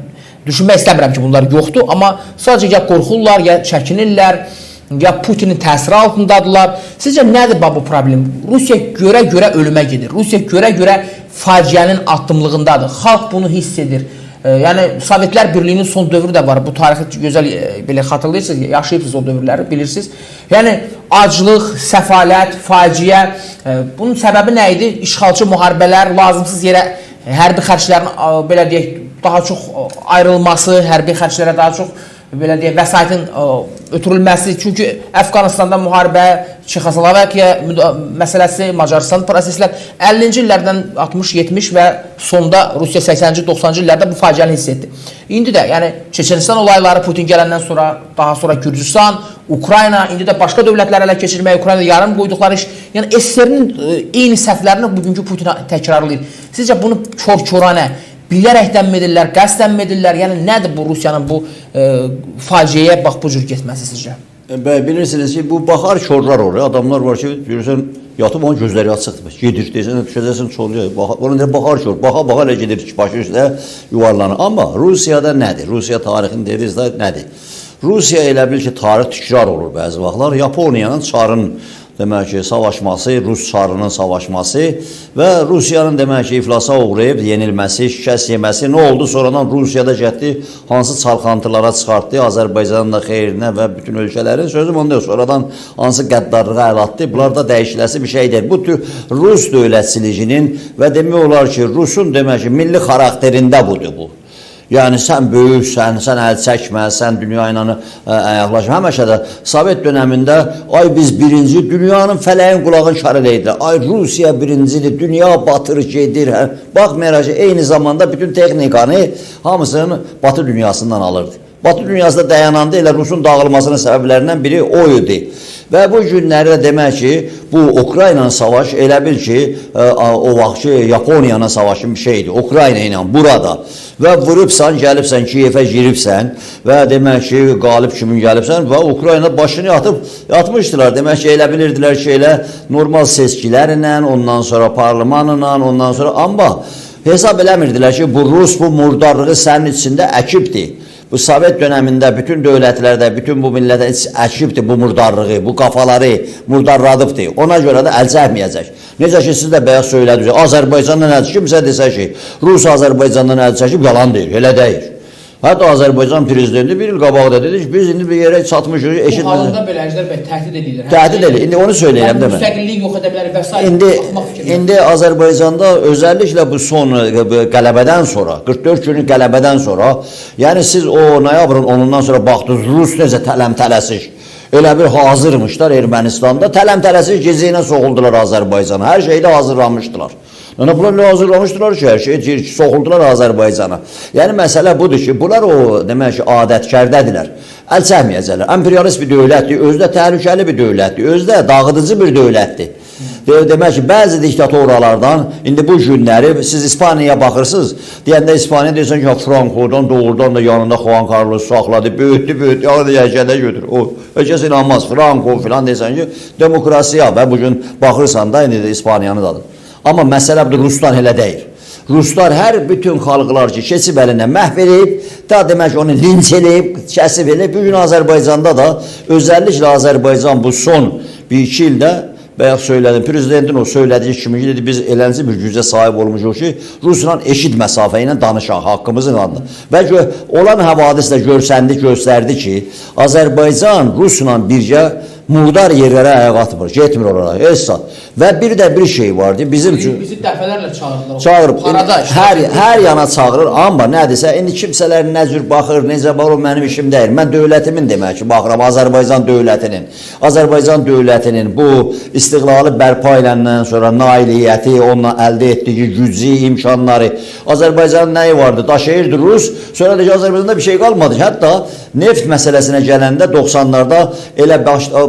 düşünmək istəmirəm ki, bunlar yoxdur, amma sadəcə ya qorxurlar, ya çəkinirlər, ya Putinin təsiri altındadılar. Sizcə nədir bu problem? Rusiya görə-görə ölümə gedir. Rusiya görə-görə faciənin addımlığındadır. Xalq bunu hiss edir. Yəni Sovetlər Birliyinin son dövrü də var. Bu tarixi gözəl belə xatırlayırsınız, yaşayırsınız o dövrləri, bilirsiniz. Yəni aclıq, səfalət, faciə, bunun səbəbi nə idi? İşğalçı müharibələr, lazımsız yerə hərbi xərclərin belə deyək, daha çox ayrılması, hərbi xərclərə daha çox belə deyək, vəsaitin ötürülməsi. Çünki Əfqanistanda müharibə, Çexoslovakiya məsələsi, Macarıstan proseslər 50-ci illərdən 60-70 və sonda Rusiya 80-ci, 90-cı illərdə bu faciəni hiss etdi. İndi də, yəni Çeçenistan olayları Putin gələndən sonra, daha sonra Gürcüstan, Ukrayna, indi də başqa dövlətlər ələ keçirməyə, Ukraynada yarım qoyduqları iş, yəni SSR-nin eyni səhvlərini bugünkü Putin təkrarlayır. Sizcə bunu kör-körənə bilərəkdən mi edirlər, qəsdən mi edirlər? Yəni nədir bu Rusiyanın bu faciəyə bax bu cür getməsi sizcə? Bilirsiniz ki, bu baxar körlər olur. Adamlar var ki, görürsən, yatıb onun gözləri açıqdır. Gedir, deyirsən, düşəcəksən, çoluyor. Onun deyir, baxar kör, baxa-baxa elə gedir ki, başı üstə yuvarlanır. Amma Rusiyada nədir? Rusiya tarixini dediniz də nədir? Rusiya elə bil ki, tarix təkrar olur bəzi vaxtlar. Yaponiyanın çarın demək ki, savaşması, Rus çarının savaşması və Rusiyanın demək ki, iflasa uğrayıb yenilməsi, şikəst yeməsi nə oldu? Sonradan Rusiyada getdi, hansı çalxantılara çıxartdı, Azərbaycanın da xeyrinə və bütün ölkələrin sözüm onda sonradan hansı qəddarlığa əl atdı, bunlar da dəyişiləsi bir şeydir. Bu tür Rus dövlətçiliyinin və demək olar ki, Rusun demək ki, milli xarakterində budur bu. Yəni sən böyüksən, sən əl çəkmə, sən dünya ilə ayaqlaşma. Həmişə də Sovet dönəmində ay biz birinci, dünyanın fələyin qulağın şar eləyirlər. Ay Rusiya birincidir, dünya batır gedir. Baxmayaraq ki, eyni zamanda bütün texnikanı hamısını Batı dünyasından alırdı. Batı dünyasında dayananda elə Rusun dağılmasının səbəblərindən biri o idi. Və bu günlərdə demək ki, bu Ukrayna savaşı elə bil ki, o vaxtki Yaponiyanın savaşı bir şeydir. Ukrayna ilə burada. Və vurubsan, gəlibsən, Kiyevə giribsən və demək ki, qalib kimi gəlibsən və Ukrayna başını yatmışdılar. Demək ki, elə bilirdilər ki, elə normal seçkilərlə, ondan sonra parlamanla, ondan sonra, amma hesab eləmirdilər ki, bu Rus bu murdarlığı sənin içində əkibdir. Bu Sovet döneminde bütün dövlətlerde, bütün bu millete əkibdir bu murdarlığı, bu kafaları murdarladıbdır. Ona göre de əl çəkməyəcək. Necə ki, siz de bəyaz söylədiniz, Azərbaycandan əl çəkib, kimsə desə ki, Rus Azərbaycandan əl çəkib, yalan deyir, elə deyir. Hətta Azərbaycan prezidenti bir il qabaqda dedi ki, biz indi bir yere çatmışıq, eşitmədik. Bu halında beləncilər təhdid edirlər. Təhdid edir. İndi onu söyləyəm demə. Müstəqilliyi yox edə bilər və s. İndi Azərbaycanda özellikle bu son qələbədən sonra, 44 günlük qələbədən sonra, yəni siz o noyabrın 10-undan sonra baxdınız, Rus necə tələm-tələsik. Elə bir hazırmışlar Ermənistanda, tələm-tələsik gecə ilə soğuldular Azərbaycana, hər şeylə hazırlanmışdılar. Yəni, bunlar nə hazırlamışdılar ki, hər şey soxuldular Azərbaycana. Yəni, məsələ budur ki, bunlar o, demək ki, adətkərdədirlər. Əl çəkməyəcəklər. Imperialist bir dövlətdir, özü də təhlükəli bir dövlətdir, özü də dağıdıcı bir dövlətdir. Demək ki, bəzi diktatorlardan indi bu günləri siz İspaniyaya baxırsınız, deyəndə İspaniya deyirsən ki, Franco'dan doğrudan da yanında Juan Carlos saxladı, böyütdü, yanında yəşədə götür. O, ölkəsi inanmaz, Franco filan deyirsən ki, demokrasiya və bugün baxırsan da indi də İspaniyanı dadır. Amma məsələ budur, Ruslar elə deyir. Ruslar hər bütün xalqlar ki, keçib əlinə məhv edib, da demək ki, onu linç edib, kəsib edib. Bugün Azərbaycanda da, özəlliklə Azərbaycan bu son 1-2 ildə, bayaq söylədim, prezidentin o söylədiyi kimi dedi, biz eləncə bir gücə sahib olmuşuq ki, Rusla eşit məsafə ilə danışaq, haqqımızın adına. Və olan həvadislə göstərdi ki, Azərbaycan Rusla birgə murdar yerlərə ayaq atmır, getmir oralara, heç saat. Və bir də bir şey vardı, bizim üçün Bizi dəfələrlə çağırdılar. çağırıb, Parada hər yana çağırır, amma nədirsə, indi kimsələr nə cür baxır, necə baxır, o mənim işim deyil. Mən dövlətimin demək ki, baxıram, Azərbaycan dövlətinin bu istiqlalı bərpa eləndən sonra nailiyyəti, onunla əldə etdiyi gücü, imkanları, Azərbaycanın nəyi vardı, daşıyırdı Rus, sonra da ki, Azərbaycanda bir şey qalmadı. Hətta neft məsələsinə gələndə 90'larda elə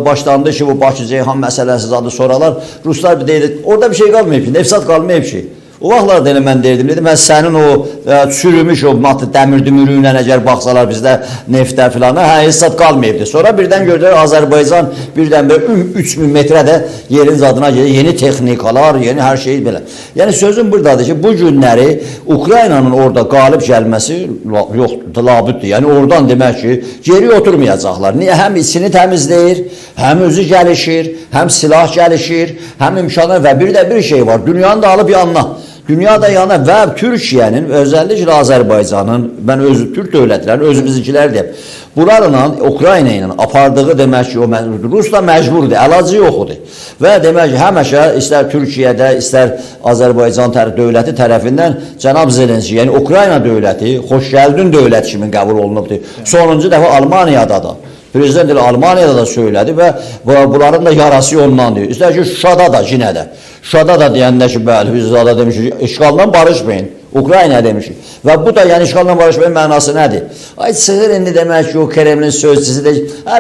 başlandı ki, bu Bakı-Ceyhan məsələsi adı soralar, Ruslar bir deyildi, orada bir şey qalmayıb ki, nefsat qalmayıb ki. O vaxtlarda elə mən deyirdim, mən sənin o çürümüş o dəmir dümürüylə əgər baxsalar bizdə neftə filan, hesab qalmayıbdı. Sonra birdən gördülər Azərbaycan birdən 3000 metrədə yerin zadına gedir, yeni texnikalar, yeni hər şey belə. Yəni sözüm buradadır ki, bu günləri Ukraynanın orada qalib gəlməsi yoxdur, labüddür. Yəni oradan demək ki, geri oturmayacaqlar. Niyə? Həm içini təmizləyir, həm özü gəlişir, həm silah gəlişir, həm imkanı və bir də bir şey var, dünyanı da alıb yanına. Dünyada yana və Türkiyənin, özəlliklə Azərbaycanın, mən Türk dövlətlərin, özümüzünkilər deyib, bunlarla, Ukrayna ilə apardığı demək ki, Rus da məcburdur, əlacı yoxudur. Və demək ki, həməşə istər Türkiyədə, istər Azərbaycan dövləti tərəfindən cənab Zelenski, yəni Ukrayna dövləti, xoş gəldin dövlət kimi qəbul olunubdur. Sonuncu dəfə Almaniyada da. Prezident elə Almaniyada da söylədi və bunların da yarası ondan deyir. İstər ki, Şuşada da yenə də. Şuşada da deyəndə ki, bəli, biz zada demişik, işğaldan barışmayın. Ukrayna demişik. Və bu da yəni işğaldan barışmayın mənası nədir? Ay, sığır indi demək ki, o Kremlin sözcüsü də,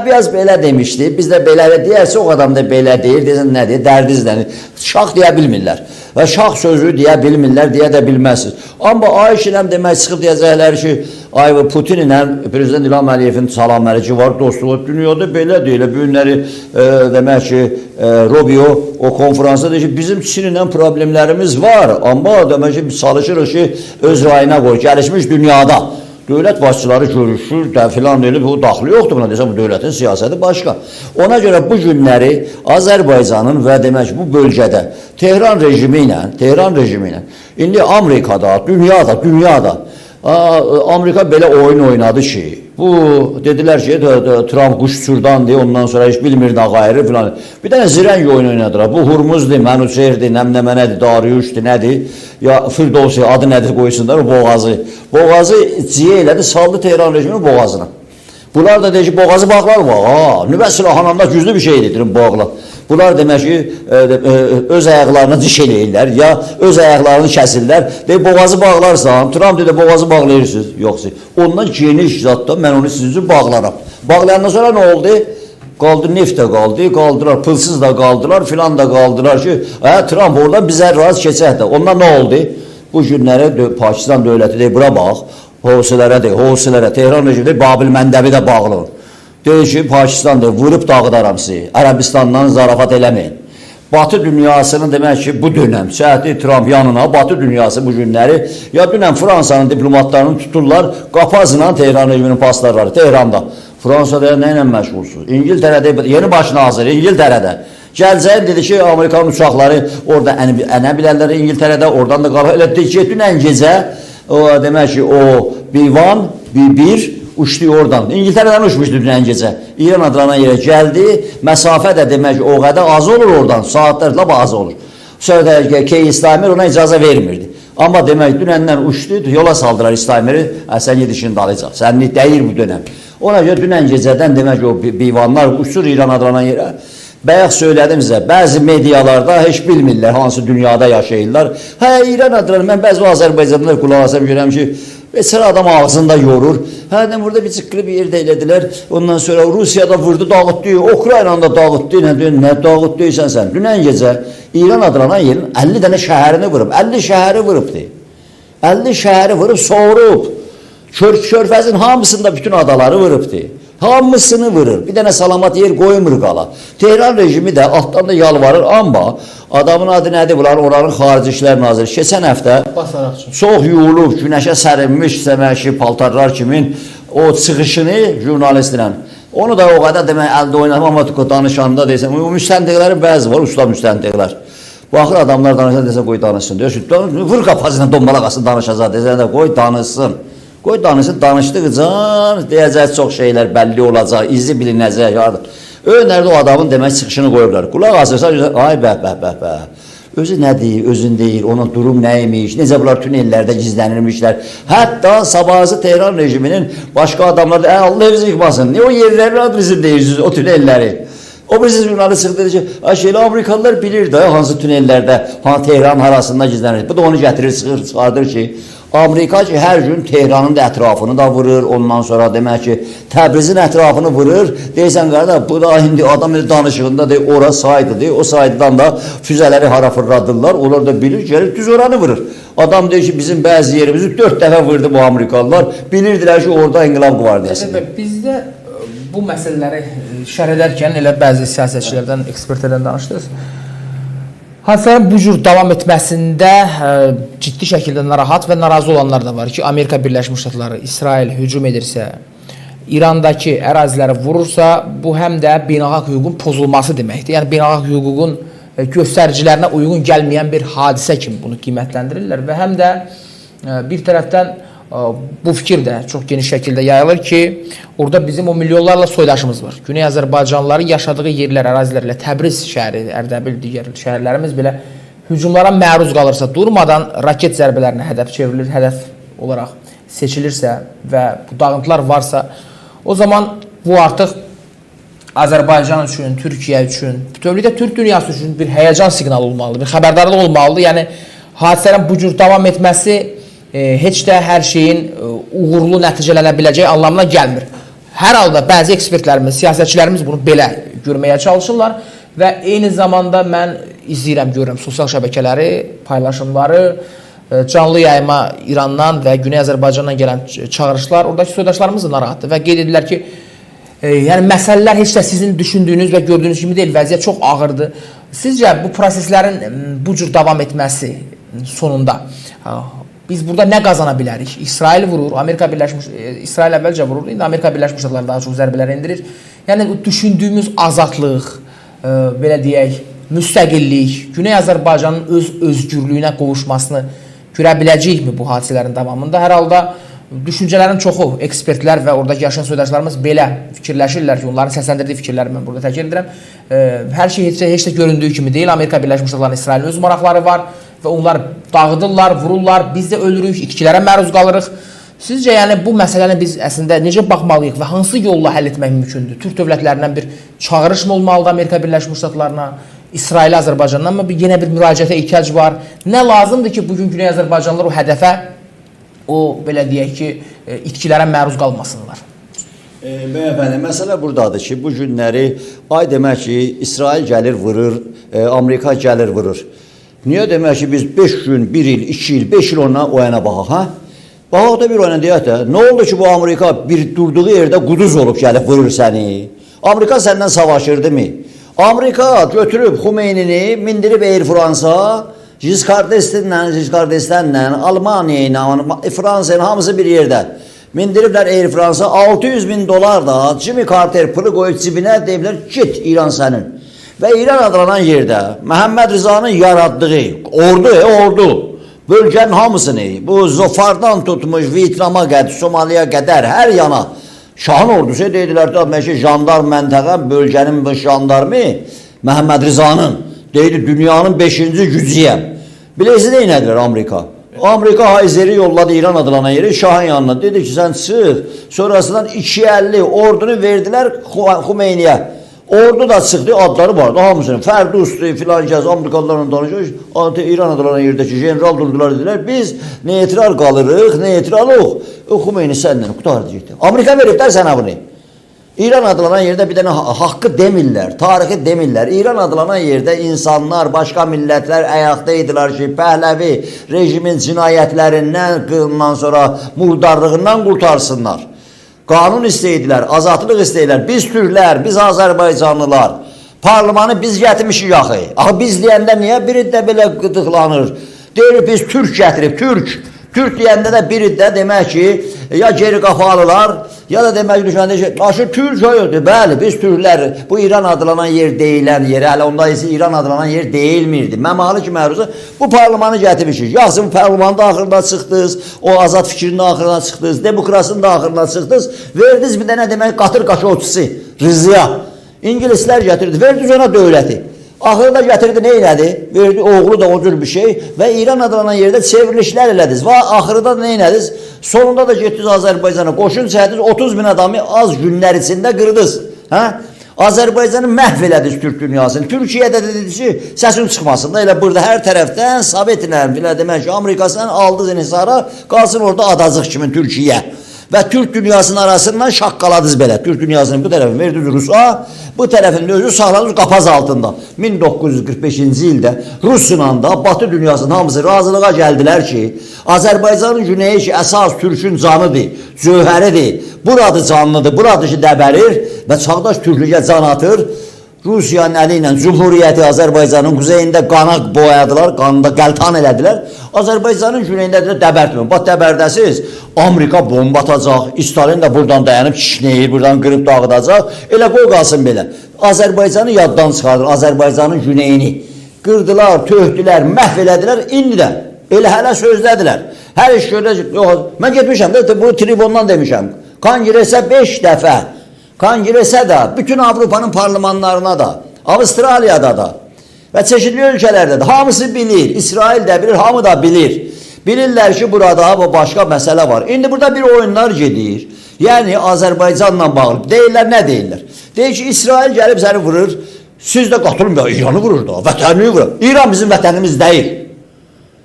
biraz belə demişdi, biz də belə deyərsə, o adam da belə deyir, deyəsən nə deyir, dərdi izlənir. Şax deyə bilmirlər. Və şax sözü deyə bilmirlər, deyə də bilməzsiniz. Amma ay işləm demək çıxıb deyəcəklər ki, ay Putin ilə Prezident İlham Əliyevin salam əliki var, dostluğu dünyada belə deyil. Bu günləri demək ki, Rubio o konferansda deyir ki, bizim Çinlə problemlərimiz var, amma demək ki, biz çalışırıq ki, öz rayına qoy, gəlişmiş dünyada. Dövlət başçıları görüşür, filan deyilib, bu daxili yoxdur buna, desəm, bu dövlətin siyasəti başqa. Ona görə bu günləri Azərbaycanın və demək ki, bu bölgədə Tehran rejimi ilə, indi Amerikada, dünyada, Amerika belə oyun oynadı ki, bu dedilər ki, Trump quş uçurdan deyə, ondan sonra heç bilmir nə qayırı filan. Bir dənə zirəng oyun oynadılar. Bu Hurmuzdur, Mənüçerdir, nəmnəmə nədir, Dariyuşdur, nədir? Ya Firdovsi adı nədir qoysunlar, o boğazı. Boğazı ciyə elədi, saldı Tehran rejiminin boğazına. Bunlar da deyir ki, boğazı bağlar var. Nüvə silahlananda güclü bir şey edir bağlar. Bunlar demək ki, öz ayaqlarını diş eləyirlər, ya öz ayaqlarını kəsirlər. Deyir, boğazı bağlarsan, Trump deyir, boğazı bağlayırsınız. Yoxsa, ondan geniş zatda mən onu sizin üçün bağlaram. Bağlayandan sonra nə oldu? Qaldı, neft də qaldılar, pılsız da qaldılar, filan da qaldılar ki, Trump oradan bizə rast keçək də. Ondan nə oldu? Bu günlərə Pakistan dövləti deyir, bura bax, Housilərə, Tehran rejimi deyir, Babil Məndəbi də bağlı. Deyir ki, Pakistan'da vurub dağıdaram sizi, Ərəbistandan zarafat eləməyin. Batı dünyasının demək ki, bu dönəm, səhəti Trump yanına, Batı dünyası bu günləri, ya dünən Fransanın diplomatlarını tuturlar, qapazla Tehran rejiminin paslarları, Tehranda. Fransada nə ilə məşğulsuz? İngiltərədə, yeni baş naziri, İngiltərədə. Gəlcək dedi ki, Amerikan uçaqları orada ənə bilərlər İngiltərədə, oradan da qalır. Elə deyir ki, dünən gecə, demək ki, o B1 uçdu oradan. İngiltərədən uçmuşdu dünən gecə. İran adlanan yerə gəldi. Məsafə də demək ki, o qədər az olur oradan. Saatlərlə az olur. Sonra da Keir Starmer ona icazə vermirdi. Amma demək dünəndən uçdu, yola saldılar İstameri. Sən gedişini dalacaq. Sənlik deyir bu dönəm. Ona görə dünən gecədən demək ki, o bivanlar uçur İran adlanan yerə. Bayaq söylədim sizə, bəzi medialarda heç bilmirlər hansı dünyada yaşayırlar. İran adlanan, mən bəzi Azərbaycanlılar qulaq asam görəm ki, sıra adam ağzında yorur. Burada bir çıqqılı bir yerdə elədilər. Ondan sonra Rusiyada vurdu, dağıtdı. Ukrayna'da dağıtdı. Nə dağıtdıysan sən? Dünən gecə İran adlanan yerin 50 dənə şəhərini vurub. 50 şəhəri vurubdu. 50 şəhəri vurub, soğurub. Körfəzin hamısında bütün adaları vurubdu. Hamısını vurur. Bir dənə salamat yer qoymur qala. Tehran rejimi də altdan da yalvarır, amma adamın adı nədir bunlar? Oranın Xarici İşlər Naziri. Keçən həftə çox yuyulub, günəşə sərinmiş səməşi paltarlar kimin o çıxışını jurnalistlə. Onu da o qədər demək əldə oynatma, amma danışanda deyəsən, o müstəndiqlərin bəzi var, usta müstəndiqlər. Baxır adamlar danışan desə qoy danışsın. Vur qapazına dombalaqasını danışacaq desə də qoy danışsın. Qoy danışsın, danışdıqca deyəcək çox şeylər bəlli olacaq, izi bilinəcək. Önlərdə o adamın demək çıxışını qoyublar. Qulaq asırsan, ay bəh. Özü nə deyir, özün deyir, onun durum nə imiş, necə bunlar tünellərdə gizlənirmişlər. Hətta sabahızı Tehran rejiminin başqa adamlar da, Allah bizi yıkmasın, niyə o yerləri adı bizim deyirsiniz, o tünelləri? O birisi jurnalı çıxdı dedi ki, şeylə Amerikalılar bilir də hansı tünellərdə, Tehran arasında gizlənir. Bu da onu gətirir, çıxardır ki, Amerika ki, hər gün Tehranın da ətrafını da vurur, ondan sonra demək ki, Təbrizin ətrafını vurur, deyirsən, qarda, bu da indi adam danışığında deyir, ora saydı deyir, o saydıdan da füzələri hara fırladırlar, onlar da bilir, gəlir, düz oranı vurur. Adam deyir ki, bizim bəzi yerimizi 4 dəfə vurdu bu Amerikalılar, bilirdilər ki, orada İnqilab Qvardiyasıdır. Bizdə bu məsələləri şərh edərkən elə bəzi siyasətçilərdən, ekspertlərdən danışdınız. Hadisələrin bu cür davam etməsində ciddi şəkildə narahat və narazı olanlar da var ki, Amerika Birləşmiş Ştatları İsrail hücum edirsə, İrandakı əraziləri vurursa, bu həm də beynəlxalq hüququn pozulması deməkdir. Yəni beynəlxalq hüququn göstəricilərinə uyğun gəlməyən bir hadisə kimi bunu qiymətləndirirlər və həm də bir tərəfdən bu fikir də çox geniş şəkildə yayılır ki, orada bizim o milyonlarla soydaşımız var. Güney Azərbaycanlıların yaşadığı yerlər, ərazilərlə Təbriz şəhəri, Ərdəbil, digər şəhərlərimiz belə hücumlara məruz qalırsa, durmadan raket zərbələrinə hədəf çevrilir, hədəf olaraq seçilirsə və bu dağıntılar varsa, o zaman bu artıq Azərbaycan üçün, Türkiyə üçün, bütövlükdə Türk dünyası üçün bir həyəcan siqnalı olmalıdır, bir xəbərdarlıq olmalıdır. Yəni, hadisələrin bu cür davam etməsi heç də hər şeyin uğurlu nəticələnə biləcəyi anlamına gəlmir. Hər halda bəzi ekspertlərimiz, siyasətçilərimiz bunu belə görməyə çalışırlar və eyni zamanda mən izləyirəm, görürəm sosial şəbəkələri, paylaşımları, canlı yayıma İrandan və Güney Azərbaycandan gələn çağırışlar, oradakı soydaşlarımız da narahatdır və qeyd edirlər ki, yəni məsələlər heç də sizin düşündüyünüz və gördüyünüz kimi deyil, vəziyyət çox ağırdır. Sizcə bu proseslərin bu cür davam etməsi sonunda biz burada nə qazana bilərik? İsrail vurur, İsrail əvvəlcə vurur, indi Amerika Birləşmiş Ştatları daha çox zərbələr endirir. Yəni düşündüyümüz azadlıq, belə deyək, müstəqillik, Güney Azərbaycanın öz özgürlüyünə qovuşmasını görə biləcəyikmi bu hadisələrin davamında? Hər halda düşüncələrin çoxu, ekspertlər və oradakı yaşayan soydaşlarımız belə fikirləşirlər ki, onların səsləndirdiyi fikirləri mən burada təkrar edirəm. Hər şey heç də göründüyü kimi deyil. Amerika Birləşmiş Ştatlarının İsrailin öz maraqları var və onlar dağıdırlar, vururlar, biz də ölürük, itkilərə məruz qalırıq. Sizcə, yəni bu məsələni biz əslində necə baxmalıyıq və hansı yolla həll etmək mümkündür? Türk dövlətlərindən bir çağırış mı olmalıdır Amerika Birləşmiş Ştatlarına, İsrail Azərbaycandan mı yenə bir müraciətə ehtiyac var? Nə lazımdır ki, bugün Güney Azərbaycanlılar o hədəfə, o belə deyək ki, itkilərə məruz qalmasınlar? Bəyəfəndi, məsələ buradadır ki, bu günləri ay demək ki, İsrail gəlir vurur, Amerika gəlir vurur. Niyə demək ki, biz 5 gün, 1 il, 2 il, 5 il ondan o yana baxaq, hə? Baxaq da bir o yana deyək də, nə oldu ki, bu Amerika bir durduğu yerdə quduz olub gəlib vurur səni? Amerika səndən savaşırdı mı? Amerika götürüb Xumeynini, mindirib Air Fransa, Giscard d'Estaing'lə, Almaniya ilə, Fransa'nın hamısı bir yerdə. Mindiriblər Air Fransa, 600 bin dolar da Jimmy Carter pılı qoyub cibinə deyiblər, git İran sənin. Və İran adlanan yerdə Məhəmməd Rizanın yaratdığı ordu, bölgənin hamısını, bu Zofardan tutmuş Vietnama qədər, Somaliya qədər hər yana Şahın ordusu deyidilər ki, jandarm məntəqə, bölgənin jandarmı Məhəmməd Rizanın deyildi, dünyanın 5-ci gücüyəm. Biləyisi də inədilər Amerika. Amerika Hayzeri yolladı İran adlanan yeri Şahın yanına. Dedi ki, sən çıx. Sonrasından 250 ordunu verdilər Xumeyniyə. Ordu da çıxdı, adları vardı, hamısının. Fərdus'tu, filan kəz, Amerikalılarla danışıyor. İran adlanan yerdəki general durdular, dedilər, biz neytral qalırıq, neytralıq. Xumeyni səndən qutardı getdi. Amerika veriblər sənə bunu. İran adlanan yerdə bir dənə haqqı demirlər, tarixi demirlər. İran adlanan yerdə insanlar, başqa millətlər ayaqda idilər ki, Pəhləvi rejimin cinayətlərindən, qılından sonra murdarlığından qurtarsınlar. Qanun istəyidilər, azadlıq istəyidilər. Biz Türklər, biz Azərbaycanlılar. Parlamanı biz gətirmişik yaxı. Axı biz deyəndə niyə biri də belə qıdıqlanır? Deyir, biz Türk gətirib, Türk. Türk deyəndə də biri də demək ki, ya geri qafalılar, ya da demək ki, düşəndə ki, aşı Türk yoxdur. Bəli, biz Türklər, bu İran adlanan yer deyilən yer, hələ onda ise İran adlanan yer deyilmirdi. Məmalı ki, məruzda bu parlamanı gətirmişik. Yaxşı, bu parlamanın da axırında çıxdınız, o azad fikrinin axırına çıxdınız, demokrasinin da axırına çıxdınız, verdiniz bir dənə demək qatır qaşovçusu, Rızıya. İngilislər gətirdi, verdi ona dövləti. Axırda gətirdi, nə elədi? Verdi, oğlu da o cür bir şey və İran adlanan yerdə çevrilişlər elədiniz və axırda nə elədiniz? Sonunda da getdiniz Azərbaycana, qoşun çəkdiniz, 30 bin adamı az günlər içində qırdınız. Hə? Azərbaycanı məhv elədiniz Türk dünyasını. Türkiyədə dediniz ki, səsin çıxmasın da, elə burada hər tərəfdən Sovetlərin, belə demək ki, Amerikasından aldınız insara, qalsın orada adacıq kimi Türkiyə. Və Türk dünyasının arasından şaqqaladınız belə. Türk dünyasının bu tərəfini verdiniz Rusa, bu tərəfini özü saxladınız qapaz altında. 1945-ci ildə Rusla da Batı dünyasının hamısı razılığa gəldilər ki, Azərbaycanın güneyi ki, əsas Türkün canıdır, cövhəridir, buradır canlıdır, buradır ki, dəbərir və çağdaş Türklüyə can atır. Rusiyanın əli ilə Cumhuriyyəti Azərbaycanın quzeyində qana boyadılar, qanında qəltan elədilər. Azərbaycanın güneyində dəbərtmir. Bax, dəbərdəsiz, Amerika bomba atacaq, İstalin də buradan dayanıb kişnəyir, buradan qırıb dağıdacaq. Elə qoy qalsın belə. Azərbaycanı yaddan çıxardır, Azərbaycanın güneyini. Qırdılar, töhdülər, məhv elədilər, indi də elə hələ sözlədilər. Hər iş görəcək, yox, mən getmişəm, bunu tribundan demişəm. Konqresə 5 dəfə. Konqresə də, bütün Avropanın parlamanlarına da, Avustraliyada da və çeşitli ölkələrdə də hamısı bilir, İsrail də bilir, hamı da bilir. Bilirlər ki, burada başqa məsələ var. İndi burada bir oyunlar gedir. Yəni, Azərbaycanla bağlı. Deyirlər, nə deyirlər? Deyir ki, İsrail gəlib səni vurur, siz də qatılın, İranı vurur da, vətənini vurur. İran bizim vətənimiz deyil.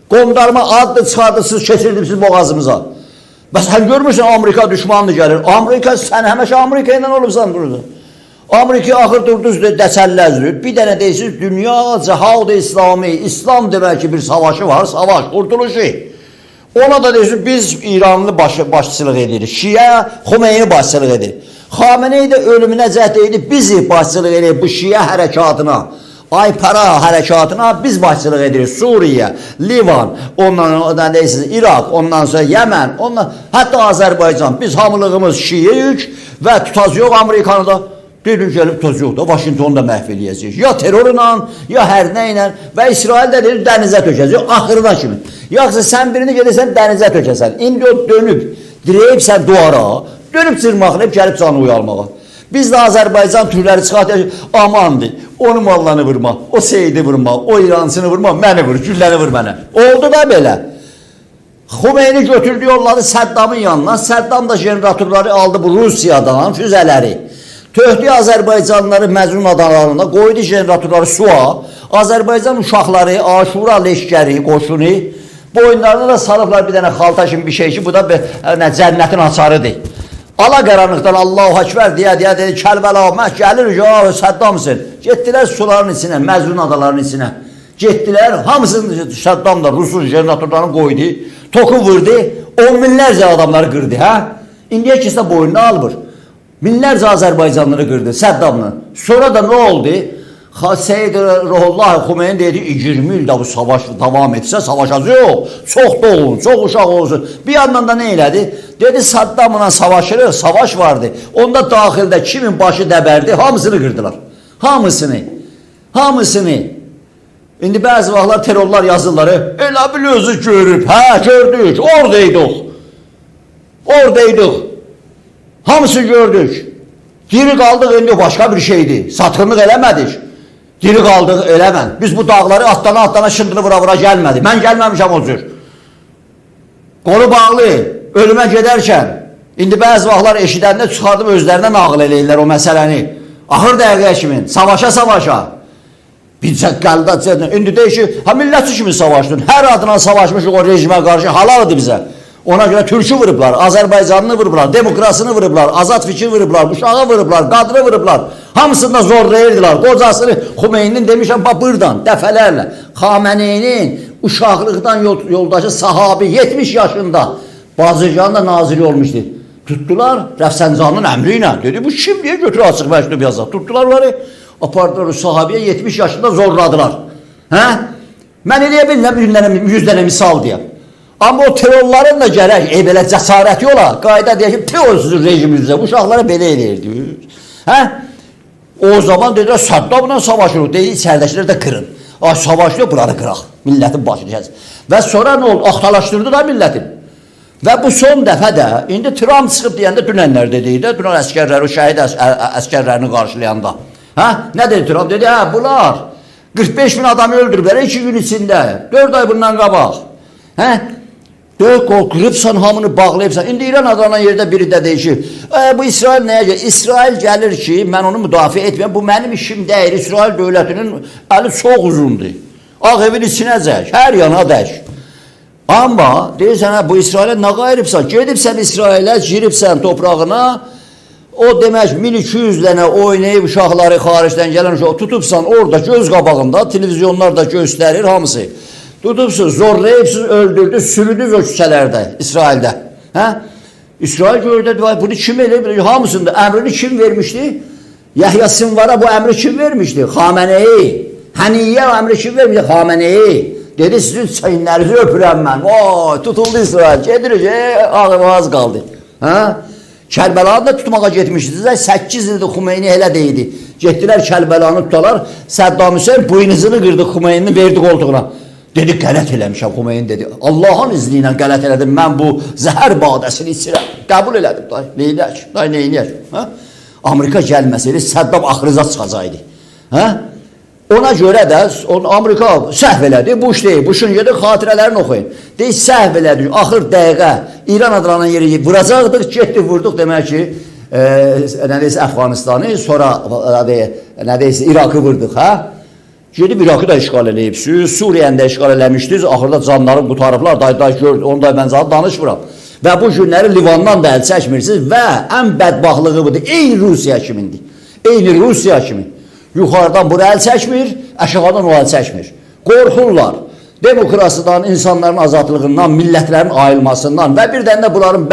Qondarma adlı çıxardırsınız, keçirdiniz boğazımıza. Bəs sən görmürsən, Amerika düşmanlı gəlir. Amerika, sən həməşə Amerika ilə olubsan burada. Amerika axır durduz dəçəlləzdir. Bir dənə deyirsiniz, dünya cihad-ı İslami, İslam demək ki, bir savaşı var, savaş, qurtuluşu. Ona da deyirsiniz, biz İranlı başçılıq edirik. Şiə, Xomeyni başçılıq edirik. Xamenei də ölümünə cəhd edib, bizi başçılıq edirik bu Şiə hərəkatına. Aypara hərəkatına biz başçılıq edirik. Suriyə, Livan, ondan deyirsiniz, İraq, ondan sonra Yəmən, hətta Azərbaycan. Biz hamılığımız Şiəyik və tutaz yox Amerikanı da. Dedik, gəlib tutaz yox da, Vaşinqtonu da məhv eləyəcək. Ya terorla, ya hər nə ilə və İsrail də deyir, dənizə tökəcək, axırına kimi. Yoxsa sən birini gedirsən, dənizə tökəsən. İndi o dönüb, dirəyibsən duvara, dönüb cırmaqlayıb, gəlib canı uyalmağa. Biz də Azərbaycan türləri çıxartır, amandır, onu mallarını vurma, o Seyidi vurma, o İransını vurma, məni vur, gülləni vur mənə. Oldu da belə. Xomeyni götürdü, yolladı Səddamın yanına, Səddam da jeneratorları aldı bu Rusiyadan, füzələri. Töhdü Azərbaycanlıları Məzun adalarında, qoydu jeneratorları suya, Azərbaycan uşaqları, Aşura leşkəri, qoşunu, boyunlarına da salıblar bir dənə xalta kimi bir şey ki, bu da cənnətin açarıdır. Ala qaranlıqdan Allahu Ekber deyə dedi, Kərbəla, mən gəlir, ya Səddamsın. Getdilər suların içinə, Məzun adalarının içinə. Getdilər, hamısını Səddam da Rusun jeneratorlarını qoydu, toku vurdu, 10 minlərcə adamları qırdı, hə? İndiyə kesə boynuna almır. Minlərcə Azərbaycanları qırdı, Səddamla. Sonra da nə oldu? Seyyid Ruhullah Xomeyni dedi, 20 ildə bu savaş davam etsə, savaşacaq, çox doğun, çox uşaq olsun. Bir yandan da nə elədi? Dedi, Saddamla savaşırıq, savaş vardı. Onda daxildə kimin başı dəbərdi, hamısını qırdılar. Hamısını. Hamısını. İndi bəzi vaxtlar terrorlar yazırları, elə bil özü görüb, hə, gördük, oradaydıq. Oradaydıq. Hamısı gördük. Diri qaldıq, indi başqa bir şeydir. Satqınlıq eləmədik. Diri qaldıq, eləmən. Biz bu dağları atlana şındını vura gəlmədik. Mən gəlməmişəm o cür. Qolu bağlı, ölümə gedərkən, indi bəzi vaxtlar eşidəndə çıxardıb özlərinə nağıl eləyirlər o məsələni. Axır dəqiqə kimin, savaşa. Bir qəldə, indi deyir ki, millətçi kimi savaşdın, hər adına savaşmışıq o rejimə qarşı, halaldır bizə. Ona görə türkü vurublar, Azərbaycanını vurublar, demokrasını vurublar, azad fikir vurublar, uşağı vurublar, qadını vurublar. Hamısını da zorlayırdılar. Qocasını Xumeyninin demişəm, buradan dəfələrlə. Xameneyinin uşaqlıqdan yoldaşı sahabi 70 yaşında Bazırganın da naziri olmuşdu. Tutdular Rəfsəncanın əmri ilə. Dedi, bu kim deyə götür açıq məktub yazaq. Tutdular onları, apardılar o sahabiyə 70 yaşında zorladılar. Hə? Mən eləyə bilməm 100 dənə misal deyəm. Amma o terrorların da gərək, belə cəsarəti ola, qayda deyək ki, terrorsuz rejimimizdə uşaqlara belə eləyirdi. Hə? O zaman dedilər, Səddamla savaşırıq, deyil, içərdəkilər də qırın. Savaşıyor, buranı qıraq, millətin başını kəsin. Və sonra nə oldu? Axtalaşdırdı da millətin. Və bu son dəfə də, indi Trump çıxıb deyəndə dünənlər dediydi, dünən əskərləri, o şəhid əskərlərini qarşılayanda. Nə dedi Trump? Dedi, bunlar 45 bin adamı öldürüblər 2 gün içində. 4 ay bundan qabaq. Dörd qol qırıbsan, hamını bağlayıbsan. İndi İran adlanan yerdə biri də deyir ki, bu İsrail nəyə gəlir? İsrail gəlir ki, mən onu müdafiə etməyəm. Bu mənim işim deyil. İsrail dövlətinin əli çox uzundur. Ağ evin içinəcək, hər yana dək. Amma deyirsən, bu İsrailə nə qayırıbsan? Gedibsən İsrailə, giribsən toprağına, o demək 1200 dənə oynayıb uşaqları xaricdən gələn uşaq tutubsan orada göz qabağında, televizyonlarda göstərir hamısı. Tutubsuz, zorlayıbsız, öldürdü, sürüdü o küçələrdə, İsraildə. İsrail gördü, bunu kim eləyib? Hamısında əmrini kim vermişdi? Yahya Sinvara bu əmri kim vermişdi? Xameneyi. Həniyyə əmri kim vermişdi? Xameneyi. Dedi, sizin çayınlarınızı öpürəm mən. Vay, tutuldu İsrail. Gedirik, ağır qaldı. Kərbəlanı da tutmağa getmişdilər. 8 ildir Xumeyni elə deyildi. Getdilər Kərbəlanı tutalar. Səddam Hüseyin buynuzunu qırdı Xumeynini, verdi qoltuğuna. Dedi, qələt eləmişəm Xumeyni dedi. Allahın izni ilə qələt elədim. Mən bu zəhər badəsini içirəm. Qəbul elədim. Neynəyək? Amerika gəlməsəydi, Səddam axırıza çıxacaqdı. Ona görə də Amerika səhv elədi. Bush deyil. Bush'un gedir xatirələrini oxuyun. Deyil, səhv elədi. Axır dəqiqə İran adlanan yeri vuracaqdıq, getdi, vurduq demək ki, Əfqanistanı, sonra İraqı vurduq. Gedib İraqı da işğal eləyibsiniz, Suriyanı da işğal eləmişdiniz, axırda canları qutarıblar, gördü, onu da mən zaten danışmıram. Və bu günləri Livandan da əl çəkmirsiniz və ən bədbaxlığı budur, eyni Rusiya kimindir. Eyni Rusiya kimi. Yuxarıdan bura əl çəkmir, aşağıdan o əl çəkmir. Qorxurlar. Demokrasiyadan, insanların azadlığından, millətlərin ayılmasından və bir dənə də bunların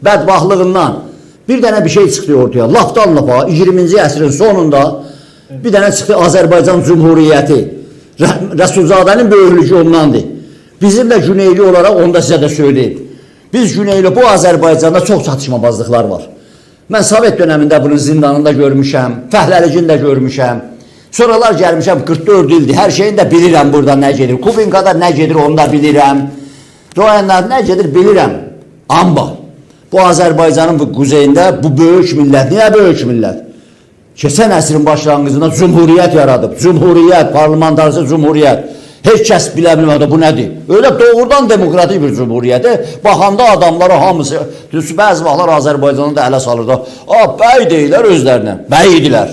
bədbaxlığından bir dənə bir şey çıxdı ortaya. Lafdan lafa 20-ci əsrin sonunda bir dənə çıxdı Azərbaycan Cumhuriyyəti. Rəsulzadənin böyüklüyü ondandır. Bizim də Güneyli olaraq onu da sizə də söyleyeyim. Biz Güneyli bu Azərbaycanda çox çatışmabazlıqlar var. Mən Sovet dönemində bunun zindanında görmüşəm, Fəhləlicini də görmüşəm. Sonralar gəlmişəm 44 ildir, hər şeyini də bilirəm burada nə gedir. Kubinkada nə gedir onu da bilirəm. Royanlar nə gedir bilirəm. Amma bu Azərbaycanın bu quzeyində bu böyük millət, niyə böyük millət? Keçən əsrin başlanğıcında cumhuriyyət yaradıb. Cumhuriyyət, parlamentarisi cumhuriyyət. Heç kəs bilə bilmədi bu nədir. Öyle doğrudan demokratik bir cumhuriyyəti. Baxanda adamlara hamısı, bəzi vaxtlar Azərbaycanı da ələ salır da. Bəy deyilər özlərinə, bəy idilər.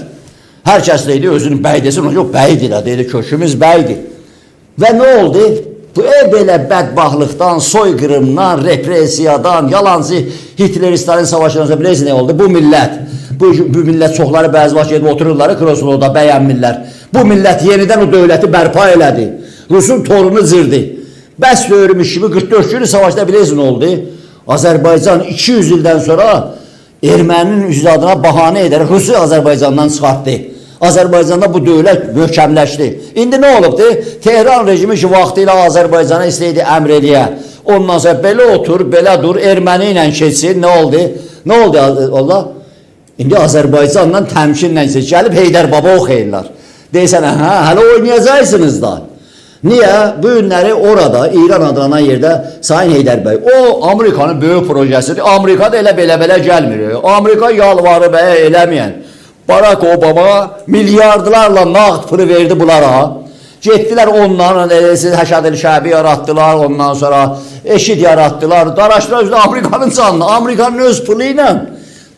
Hər kəs deyildi, özünün bəy desin, yox bəy idilər, deyildi, kökümüz bəydir. Və nə oldu? Bu belə bədbaxlıqdan, soyqırımdan, represiyadan, yalancı Hitler-Stalin savaşından sonra bilirsiniz nə oldu? Bu millət, bu millət çoxları bəzi vaxt gedib otururlar, Krosnoda bəyənmirlər. Bu millət yenidən o dövləti bərpa elədi. Rusun torunu zırdı. Bəs dövrümüş kimi 44 günü savaşda bilirsiniz nə oldu? Azərbaycan 200 ildən sonra erməninin ücadına bahanə edərək Rusu Azərbaycandan çıxartdı. Azərbaycanda bu dövlət möhkəmləşdi. İndi nə olubdu? Tehran rejimi ki, vaxtıyla Azərbaycana istəydi əmr eləyə. Ondan sonra belə otur, belə dur, erməni ilə keçsin. Nə oldu? Nə oldu Allah? İndi Azərbaycanla təmkinlə gəlib Heydər Baba oxuyurlar. Deyirsən, hələ oynayacaqsınız da. Niyə? Bu günləri orada, İran adlanan yerdə Sayın Heydər bəy, o Amerikanın böyük projesidir. Amerika da elə belə gəlmir. Amerika yalvarı bəyə eləməyən. Barack Obama milyardlarla nağd pulu verdi bunlara. Getdilər onların Həşad-ül Şəbi yaratdılar, ondan sonra eşit yaratdılar. Daraşdılar özü Amerikanın canını, Amerikanın öz pulu ilə.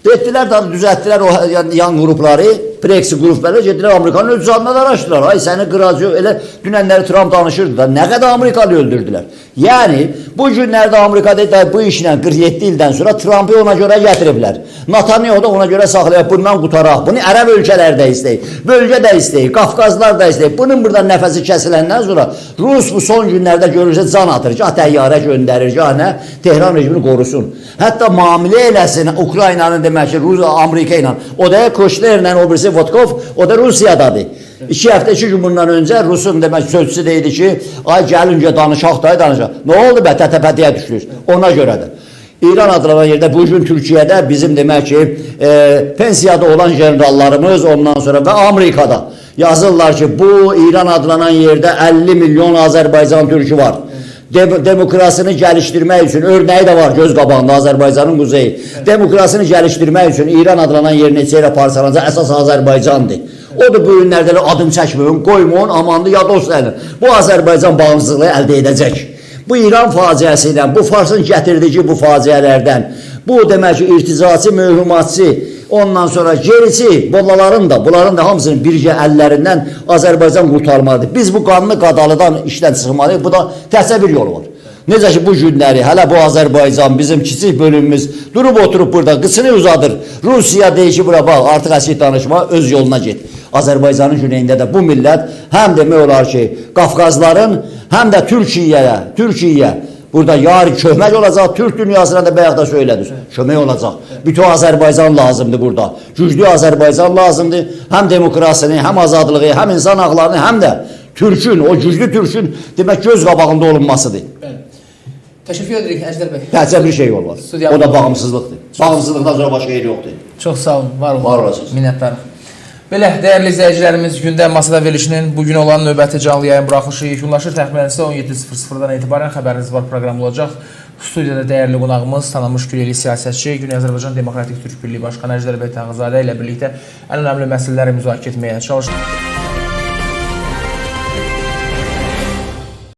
Getdilər, düzəltdilər o yan qrupları, Brexit qrupları, getdilər Amerikanın öz canına daraşdılar. Ay səni qıracaq, elə dünənləri Trump danışırdı da, nə qədər Amerikalı öldürdülər. Yəni, bu günlərdə Amerikada bu işlə 47 ildən sonra Trump'ı ona görə gətiriblər. Netanyahu da ona görə saxlayıb, bundan qutaraq. Bunu ərəb ölkələr də istəyir, bölgə də istəyir, Qafqazlar da istəyir. Bunun buradan nəfəsi kəsiləndən sonra Rus bu son günlərdə görürsə can atır ki, təyyarə göndərir ki, Tehran rejimini qorusun. Hətta müamilə eləsin Ukraynanın demək ki, Amerika ilə. O da Kushnerlə, o birisi Vodkov, o da Rusiyadadır. 2 həftə, 2 gün bundan öncə Rusun demək sözcüsü deyildi ki, ay gəlincə danışaq da, danışaq. Nə oldu bə, tətəpədiyə düşdünüz. Ona görədir. İran adlanan yerdə bu gün Türkiyədə bizim demək ki, pensiyada olan generallarımız ondan sonra və Amerikada yazırlar ki, bu İran adlanan yerdə 50 milyon Azərbaycan türkü var. Demokrasini gəlişdirmək üçün örnəyi də var göz qabağında Azərbaycanın quzeyi. Demokrasini gəlişdirmək üçün İran adlanan yer neçə ilə parçalanacaq, əsas Azərbaycandır. O da bu günlərdə adım çəkməyin, qoymayın, amandı ya dostlarım. Bu Azərbaycan bağımsızlığı əldə edəcək. Bu İran faciəsi ilə, bu Farsın gətirdiyi bu faciələrdən, bu demək ki, irticaçı, mühümatçı, ondan sonra gerisi, bunların da hamısının birgə əllərindən Azərbaycan qurtarmalıdır. Biz bu qanlı qadalıdan işdən çıxmalıyıq. Bu da təhsə bir yolu var. Necə ki bu günləri, hələ bu Azərbaycan, bizim kiçik bölümümüz durub oturub burada, qıçını uzadır. Rusiya deyir ki, bura bax, artıq əsik danışma, öz yoluna get. Azərbaycanın güneyində də bu millət həm demək olar ki, Qafqazların, həm də Türkiyəyə burada yarı kömək olacaq, Türk dünyasına da bayaq da söylədir, kömək olacaq. Bütün Azərbaycan lazımdır burada. Güclü Azərbaycan lazımdır. Həm demokrasini, həm azadlığı, həm insan haqlarını, həm də Türkün, o güclü Türkün demək göz qabağında olunmasıdır. Təşəkkür edirik Əjdər bəy. Təhcə bir şey var. O da bağımsızlıqdır. Bağımsızlıqdan sonra başqa yer yoxdur. Çox sağ olun, var olun. Var olasınız. Minnətdarım. Belə, dəyərli izləyicilərimiz, gündəm masada verilişinin bugün olan növbəti canlı yayın buraxılışı yekunlaşır. Təxminən isə 17:00-dan etibarən xəbəriniz var proqramı olacaq. Studiyada dəyərli qonağımız, tanınmış Güreli siyasətçi, Güney Azərbaycan Demokratik Türk Birliyi Başqanı Əjdər bəy Tağızadə ilə birlikdə ən önəmli məsələləri müzakirə etməyə çalışdıq.